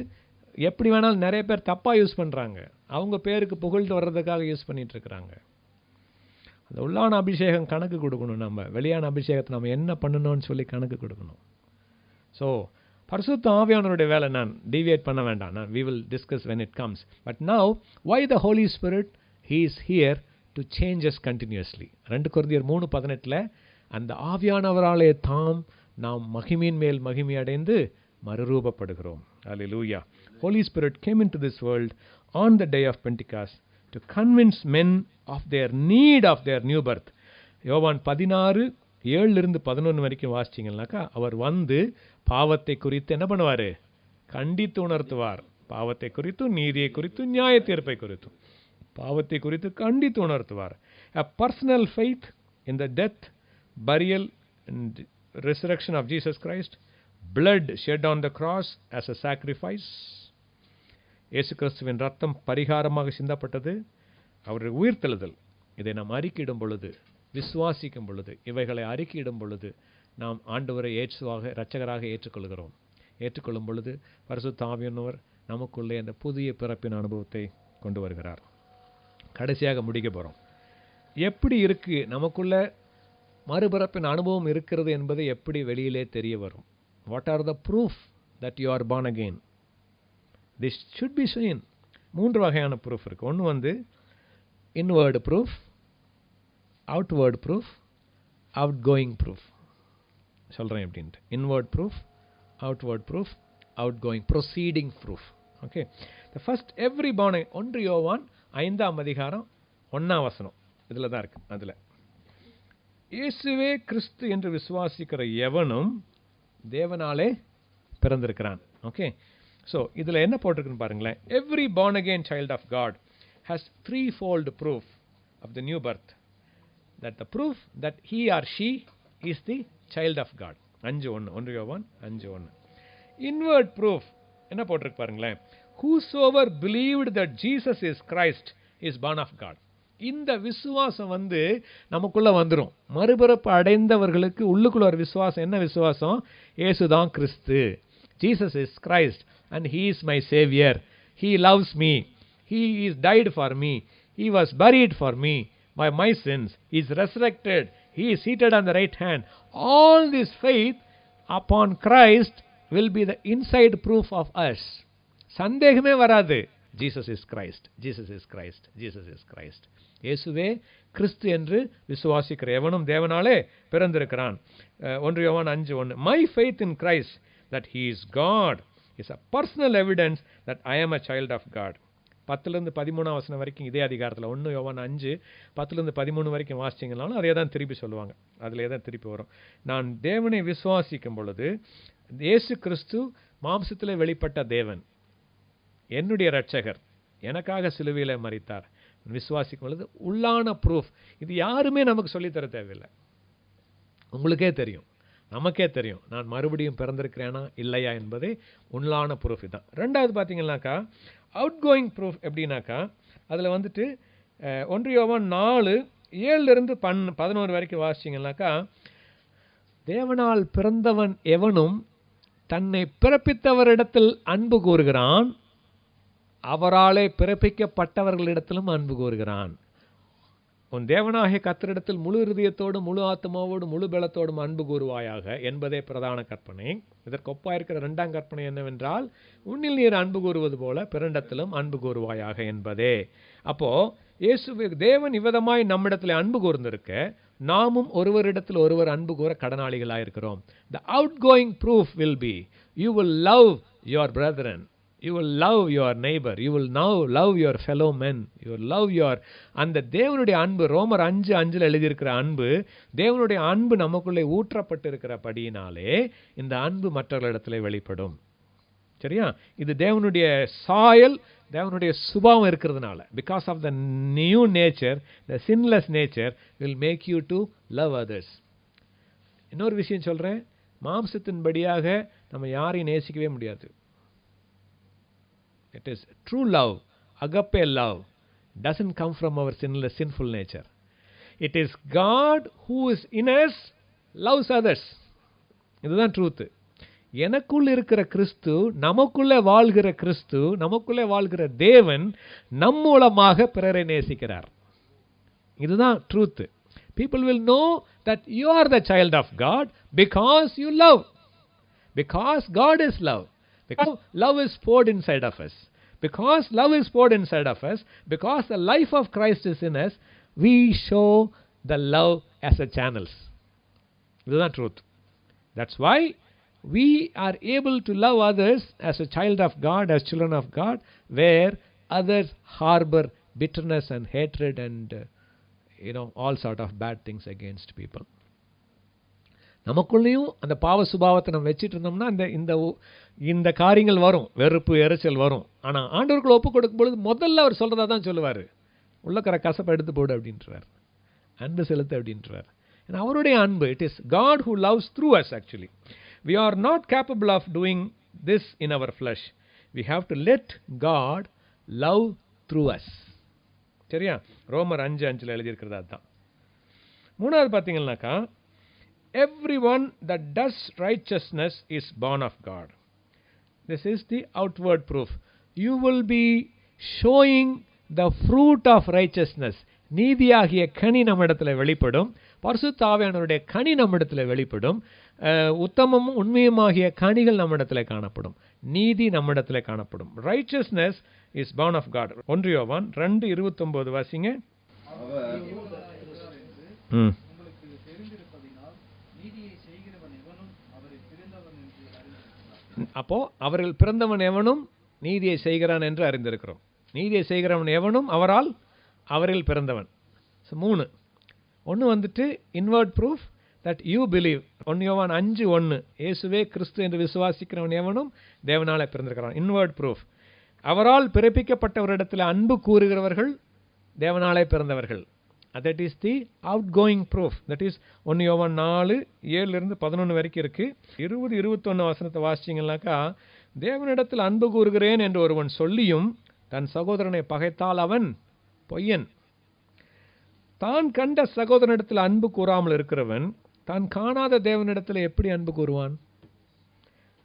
எப்படி வேணாலும் நிறைய பேர் தப்பாக யூஸ் பண்ணுறாங்க. அவங்க பேருக்கு புகழ்ந்து வர்றதுக்காக யூஸ் பண்ணிட்டு இருக்கிறாங்க. அந்த உள்ளான அபிஷேகம் கணக்கு கொடுக்கணும். நம்ம வெளியான அபிஷேகத்தை நம்ம என்ன பண்ணணும்னு சொல்லி கணக்கு கொடுக்கணும். ஸோ பரிசுத்த ஆவியானவருடைய வேலை நான் டீவியேட் பண்ண வேண்டாம். we will discuss when it comes. But now, why the Holy Spirit? He is here to change us continuously. 2 கொரிந்தியர் 3:18 அந்த ஆவியானவராலே தாம் நாம் மகிமையின் மேல் மகிமை அடைந்து மறுரூபப்படுகிறோம். Hallelujah. Holy Spirit came into this world on the day of Pentecost to convince men of their need of their new birth. யோவான் 16:7-11 வரைக்கும் வாசிச்சிங்கன்னாக்கா அவர் வந்து பாவத்தை குறித்து என்ன பண்ணுவார்? கண்டித்து உணர்த்துவார். பாவத்தை குறித்தும் நீதியை குறித்தும் நியாய தீர்ப்பை குறித்தும் பாவத்தை குறித்து கண்டித்து உணர்த்துவார். A personal faith in the death, burial and resurrection of Jesus Christ, blood shed on the cross as a sacrifice. இயேசு கிறிஸ்துவின் ரத்தம் பரிகாரமாக சிந்தப்பட்டது, அவருடைய உயிர்த்தெழுதல். இதை நாம் அறிக்கையிடும் பொழுது, விசுவாசிக்கும் பொழுது, இவைகளை அறிக்கையிடும் பொழுது நாம் ஆண்டவரை இயேசுவாக இரட்சகராக ஏற்றுக்கொள்கிறோம். ஏற்றுக்கொள்ளும் பொழுது பரிசுத்த ஆவியானவர் நமக்குள்ளே அந்த புதிய பிறப்பின் அனுபவத்தை கொண்டு வருகிறார். கடைசியாக முடிக்க போகிறோம். எப்படி இருக்கு நமக்குள்ள மறுபிறப்பின் அனுபவம் இருக்கிறது என்பது எப்படி வெளியிலே தெரிய வரும்? What are the proof that you are born again? This should be seen. 3 வகையான ப்ரூஃப் இருக்கு. ஒன்று வந்து inward proof, outward proof, outgoing proof. சொல்கிறேன் எப்படின்ட்டு. inward proof, outward proof, outgoing, proceeding proof. Okay. The first every born again, 1 யோவான் 5:1 இதில் தான் இருக்கு. அதில் இயேசுவே கிறிஸ்து என்று விசுவாசிக்கிற எவனும் தேவனாலே பிறந்திருக்கிறான். ஓகே. ஸோ இதில் என்ன போட்டிருக்குன்னு பாருங்களேன். Every born again child of God has 3-fold proof of the new birth. That the proof that he or she is the child of God. 5:1 யோவான் 5:1. Inward proof என்ன போட்டிருக்கு பாருங்களேன். Whosoever believed that Jesus is Christ is born of God. இந்த விசுவாசம் வந்து நமக்குள்ள வந்துடும். மறுபிறப்பு அடைந்தவர்களுக்கு உள்ளுக்குள்ள ஒரு விசுவாசம். என்ன விசுவாசம்? இயேசுதான் கிறிஸ்து. Jesus is Christ and he is my savior. He loves me. He is died for me. He was buried for me by my sins. He is resurrected. He is seated on the right hand. All this faith upon Christ will be the inside proof of us. சந்தேகமே வராது. Jesus is Christ, Jesus is Christ, Jesus is Christ. இயேசுவே கிறிஸ்து என்று விசுவாசிக்கிற எவனும் தேவனாலே பிறந்திருக்கிறான். 1 யோவான் 5:1. My faith in Christ that he is God is a personal evidence that I am a child of God. 10-13 வசனம் வரைக்கும் இதே அதிகாரத்தில் 1 யோவான் 5:10-13 வரைக்கும் வாசிச்சிங்கனாலும் அதே தான் திருப்பி சொல்லுவாங்க. அதிலே தான் திருப்பி வரும். நான் தேவனை விசுவாசிக்கும் பொழுது இயேசு கிறிஸ்து மாம்சத்திலே வெளிப்பட்ட தேவன், என்னுடைய இரட்சகர், எனக்காக சிலுவையிலே மரித்தார் விசுவாசிக்கும் பொழுது உள்ளான ப்ரூஃப். இது யாருமே நமக்கு சொல்லித்தர தேவையில்லை. உங்களுக்கே தெரியும், நமக்கே தெரியும் நான் மறுபடியும் பிறந்திருக்கிறேனா இல்லையா என்பதே உள்ளான ப்ரூஃப் தான். ரெண்டாவது பார்த்தீங்கன்னாக்கா அவுட் கோயிங் ப்ரூஃப் எப்படின்னாக்கா அதில் வந்துட்டு 1 யோவான் 4:7-11 வரைக்கும் வாசிச்சிங்கன்னாக்கா தேவனால் பிறந்தவன் எவனும் தன்னை பிறப்பித்தவரிடத்தில் அன்பு கூறுகிறான், அவராலே பிறப்பிக்கப்பட்டவர்களிடத்திலும் அன்பு கூறுகிறான். உன் தேவனாகிய கர்த்தரிடத்தில் முழு இருதயத்தோடும் முழு ஆத்மாவோடும் முழு பலத்தோடும் அன்பு கூறுவாயாக என்பதே பிரதான கற்பனை. இதற்கு ஒப்பாயிருக்கிற 2ஆம் கற்பனை என்னவென்றால் உன்னில் நீர் அன்பு கூறுவது போல பிறனிடத்திலும் அன்பு கூறுவாயாக என்பதே. அப்போ இயேசு தேவன் இவ்விதமாய் நம்மிடத்தில் அன்பு கூர்ந்திருக்க நாமும் ஒருவரிடத்தில் ஒருவர் அன்பு கூற கடனாளிகளாயிருக்கிறோம். The outgoing proof will be you will love your brethren, you will love your neighbor, you will now love your fellow men, you will love your அந்த தேவனுடைய அன்பு ரோமர் 5:5 எழுதியிருக்கிற அன்பு, தேவனுடைய அன்பு நமக்குள்ளே ஊற்றப்பட்டிருக்கிறபடியினாலே இந்த அன்பு மற்றவர்களிடத்திலே வெளிப்படும். சரியா? இது தேவனுடைய சாயல், தேவனுடைய சுபாவம் இருக்கிறதுனால, because of the new nature, the sinless nature will make you to love others. இன்னொரு விஷயம் சொல்கிறேன், மாம்சத்தின்படியாக நம்ம யாரையும் நேசிக்கவே முடியாது. It is true love, agape love, doesn't come from our sinful nature. It is God who is in us, loves others. இதுதான் truth. எனக்குள் இருக்கிற கிறிஸ்து, நமக்குள்ளே வாழ்கிற கிறிஸ்து, நமக்குள்ளே வாழ்கிற தேவன் நம் மூலமாக பிறரை நேசிக்கிறார். இதுதான் truth. People will know that you are the child of God because you love. Because God is love. Because love is poured inside of us. Because love is poured inside of us, because the life of Christ is in us, we show the love as a channels. This is the truth. That's why we are able to love others as a child of God, as children of God, where others harbor bitterness and hatred and all sort of bad things against people. நமக்குள்ளேயும் அந்த பாவ சுபாவத்தை நம்ம வச்சுட்டு இருந்தோம்னா இந்த காரியங்கள் வரும், வெறுப்பு எரிச்சல் வரும். ஆனால் ஆண்டவருக்குள்ள ஒப்பு கொடுக்கும் பொழுது முதல்ல அவர் சொல்கிறதா தான் சொல்லுவார், உள்ளக்கிற கசப்பை எடுத்து போடு அப்படின்றார், அன்பு செலுத்து அப்படின்றார். அவருடைய அன்பு, it is God who loves through us. Actually we are not capable of doing this in our flesh. We have to let God love through us. சரியா? ரோமர் 5:5 எழுதியிருக்கிறது அதுதான். மூணாவது பார்த்தீங்கன்னாக்கா everyone that does righteousness is born of God. This is the outward proof. You will be showing the fruit of righteousness. நீதியாகிய கனி நம்மிடத்தில் வெளிப்படும், பரிசுத்த ஆவியானவருடைய கனி நம்மிடத்தில் வெளிப்படும், உத்தமமும் உண்மையுமாகிய கனிகள் நம்மிடத்தில் காணப்படும், நீதி நம்மிடத்தில் காணப்படும். Righteousness is born of God. 1 யோவான் 2:29 வாசிங்க. அப்போ அவர்கள் பிறந்தவன் எவனும் நீதியை செய்கிறான் என்று அறிந்திருக்கிறோம். நீதியை செய்கிறவன் எவனும் அவரில் பிறந்தவன். 3. ஒன்று வந்துட்டு inward proof that you believe. 1 யோவான் 5:1 இயேசுவே கிறிஸ்து என்று விசுவாசிக்கிறவன் எவனும் தேவனாலே பிறந்திருக்கிறான். இன்வர்ட் ப்ரூஃப், அவரால் பிறப்பிக்கப்பட்டவரிடத்தில் அன்பு கூறுகிறவர்கள் தேவனாலே பிறந்தவர்கள். That is the outgoing proof. That is 1 யோவான் 4:7-11 வரைக்கும் இருக்கு. 20-21 வசனத்தை வாசிச்சிங்கன்னாக்கா தேவனிடத்தில் அன்பு கூறுகிறேன் என்று ஒருவன் சொல்லியும் தன் சகோதரனை பகைத்தால் அவன் பொய்யன். தான் கண்ட சகோதரனிடத்தில் அன்பு கூறாமல் இருக்கிறவன் தான் காணாத தேவனிடத்தில் எப்படி அன்பு கூறுவான்?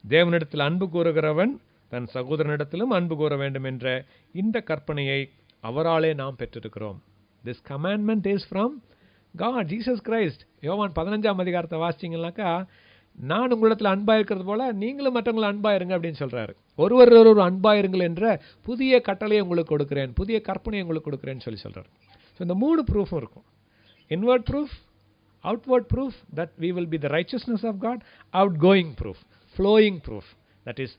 தேவனிடத்தில் அன்பு கூறுகிறவன் தன் சகோதரனிடத்திலும் அன்பு கூற வேண்டும் என்ற இந்த கற்பனையை அவராலே நாம் பெற்றிருக்கிறோம். This commandment is from God, Jesus Christ. யோவான் 15 அதிகாரத்தை வாசிச்சிங்கனாக்கா நான் உங்களிடத்தில் அன்பாக இருக்கிறது போல நீங்களும் மற்றவங்களை அன்பாக இருங்க அப்படின்னு சொல்கிறாரு. ஒருவர் அன்பாக இருங்கள் என்ற புதிய கட்டளையை உங்களுக்கு கொடுக்குறேன், புதிய கற்பனையை உங்களுக்கு கொடுக்குறேன்னு சொல்கிறார். ஸோ இந்த 3 ப்ரூஃபும் இருக்கும். Inward proof, outward proof that we will be the righteousness of God, outgoing proof, flowing proof, that is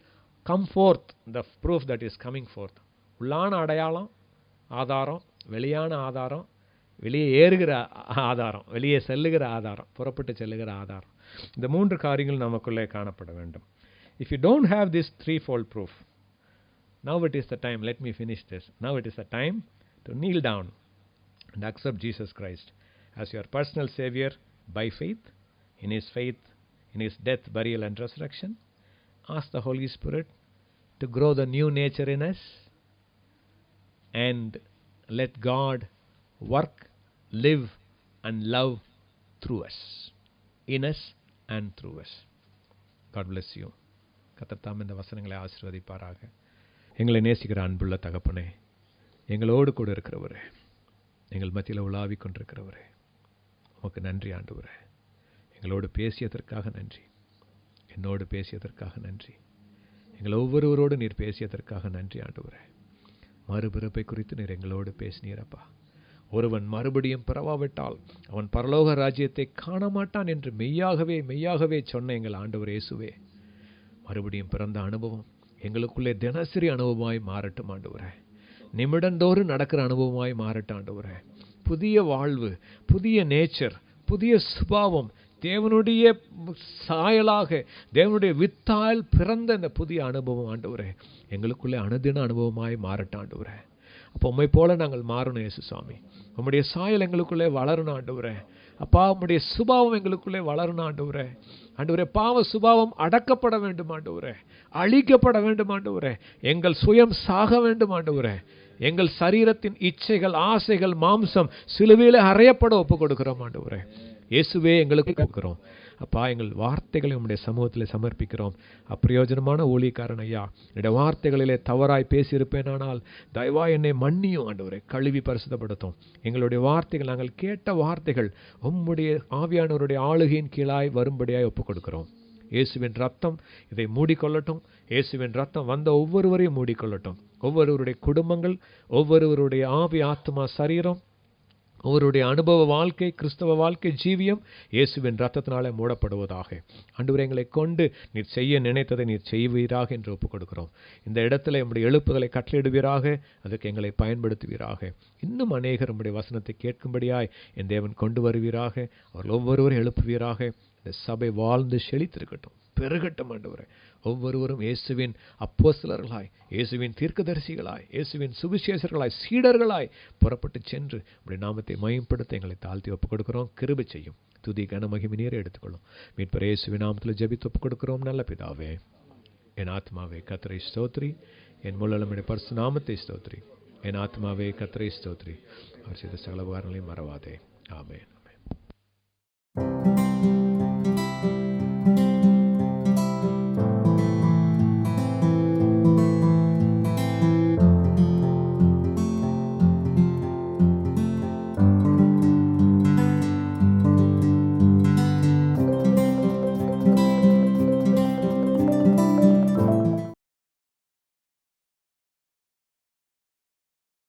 come forth, the proof that is coming forth. உள்ளான அடையாளம் ஆதாரம், வெளியான ஆதாரம், வெளியே ஏறுகிற ஆதாரம், வெளியே செல்லுகிற ஆதாரம், புறப்பட்டு செல்லுகிற ஆதாரம். இந்த 3 காரியங்கள் நமக்குள்ளே காணப்பட வேண்டும். If you don't have this threefold proof, now it is the time, let me finish this, now it is the time to kneel down and accept Jesus Christ as your personal Savior by faith, in His death, burial and resurrection. Ask the Holy Spirit to grow the new nature in us, and let God work, live and love through us, in us and through us. God bless you. கர்த்தர் தாம் இந்த வசனங்களை ஆசீர்வதிப்பாராக. எங்களை நேசிக்கிற அன்புள்ள தகப்பனே, எங்களோடு கூட இருக்கிறவரே, எங்கள் மத்தியில் உலாவிக் கொண்டிருக்கிறவரே, உமக்கு நன்றி ஆண்டவரே. எங்களோடு பேசியதற்காக நன்றி, என்னோடு பேசியதற்காக நன்றி, எங்கள் ஒவ்வொருவரோடு நீர் பேசியதற்காக நன்றி ஆண்டவரே. மறுபிறப்பை குறித்து நீர் எங்களோடு பேசினீரப்பா. ஒருவன் மறுபடியும் பிறவாவிட்டால் அவன் பரலோக ராஜ்யத்தை காண மாட்டான் என்று மெய்யாகவே சொன்ன எங்கள் ஆண்டவர் இயேசுவே, மறுபடியும் பிறந்த அனுபவம் எங்களுக்குள்ளே தினசரி அனுபவமாய் மாறட்டும் ஆண்டவரே. நிமிடந்தோறும் நடக்கிற அனுபவமாய் மாறட்டும் ஆண்டவரே. புதிய வாழ்வு, புதிய நேச்சர், புதிய சுபாவம், தேவனுடைய சாயலாக, தேவனுடைய வித்தால் பிறந்த இந்த புதிய அனுபவம் ஆண்டவரே எங்களுக்குள்ளே அனுதின அனுபவமாய் மாறட்டும் ஆண்டவரே. அப்போ உம்மை போல நாங்கள் மாறணும் இயேசு சுவாமி. உம்முடைய சாயல் எங்களுக்குள்ளே வளரணும் ஆண்டவரே. அப்பா, உம்முடைய சுபாவம் எங்களுக்குள்ளே வளரணும் ஆண்டவரே. ஆண்டவரே, பாவ சுபாவம் அடக்கப்பட வேண்டும் ஆண்டவரே, அழிக்கப்பட வேண்டும் ஆண்டவரே. எங்கள் சுயம் சாக வேண்டும் ஆண்டவரே. எங்கள் சரீரத்தின் இச்சைகள், ஆசைகள், மாம்சம் சிலுவையிலே அறையப்பட ஒப்புக் கொடுக்கிறோம் ஆண்டவரே. இயேசுவே எங்களுக்கு கொடுக்கிறோம் அப்பா. எங்கள் வார்த்தைகளை உம்முடைய சமூகத்தில் சமர்ப்பிக்கிறோம். அப்பிரயோஜனமான ஊழியக்காரன் ஐயா, என்னுடைய வார்த்தைகளிலே தவறாய் பேசியிருப்பேனானால் தயவாய் என்னை மன்னியும் ஆண்டவரே. கழுவி பரிசுத்தப்படுத்தும். எங்களுடைய வார்த்தைகள், நாங்கள் கேட்ட வார்த்தைகள் உம்முடைய ஆவியானவருடைய ஆளுகையின் கீழாய் வரும்படியாய் ஒப்புக் கொடுக்கிறோம். இயேசுவின் ரத்தம் இதை மூடிக்கொள்ளட்டும். இயேசுவின் ரத்தம் வந்த ஒவ்வொருவரையும் மூடிக்கொள்ளட்டும். ஒவ்வொருவருடைய குடும்பங்கள், ஒவ்வொருவருடைய ஆவி, ஆத்மா, சரீரம், ஒவ்வொருடைய அனுபவ வாழ்க்கை, கிறிஸ்தவ வாழ்க்கை, ஜீவியம் இயேசுவின் ரத்தத்தினாலே மூடப்படுவதாக. ஆண்டவரே, எங்களை கொண்டு நீர் செய்ய நினைத்ததை நீர் செய்வீராக என்று ஒப்புக் கொடுக்கிறோம். இந்த இடத்துல நம்முடைய எழுப்புதலை கட்டளையிடுவீராக, அதுக்கு எங்களை பயன்படுத்துவீராக. இன்னும் அநேகர் நம்முடைய வசனத்தை கேட்கும்படியாய் என் தேவன் கொண்டு வருவீராக. அவர்கள் ஒவ்வொருவரும் எழுப்புவீராக. இந்த சபை வாழ்ந்து செழித்திருக்கட்டும், பெருகட்டும் ஆண்டவரே. ஒவ்வொருவரும் இயேசுவின் அப்போஸ்தலர்களாய், இயேசுவின் தீர்க்கதரிசிகளாய், இயேசுவின் சுவிசேஷர்களாய், சீடர்களாய் புறப்பட்டு சென்று உம்முடைய நாமத்தை மகிமைப்படுத்த எங்களை தாழ்த்தி ஒப்புக் கொடுக்கிறோம். கிருபை செய்யும். துதி கன மகிமை நீரை எடுத்துக்கொள்ளும். மீட்பர் இயேசுவின் நாமத்தில் ஜெபித்து ஒப்புக் கொடுக்கிறோம் நல்ல பிதாவே. என் ஆத்மாவே கர்த்தரை ஸ்தோத்திரி, என் முழுவதும் பரிசுத்த நாமத்தை ஸ்தோத்திரி. என் ஆத்மாவே கர்த்தரை ஸ்தோத்திரி, அவர் செய்த சகல உபகாரங்களையும் மறவாதே. ஆமென்.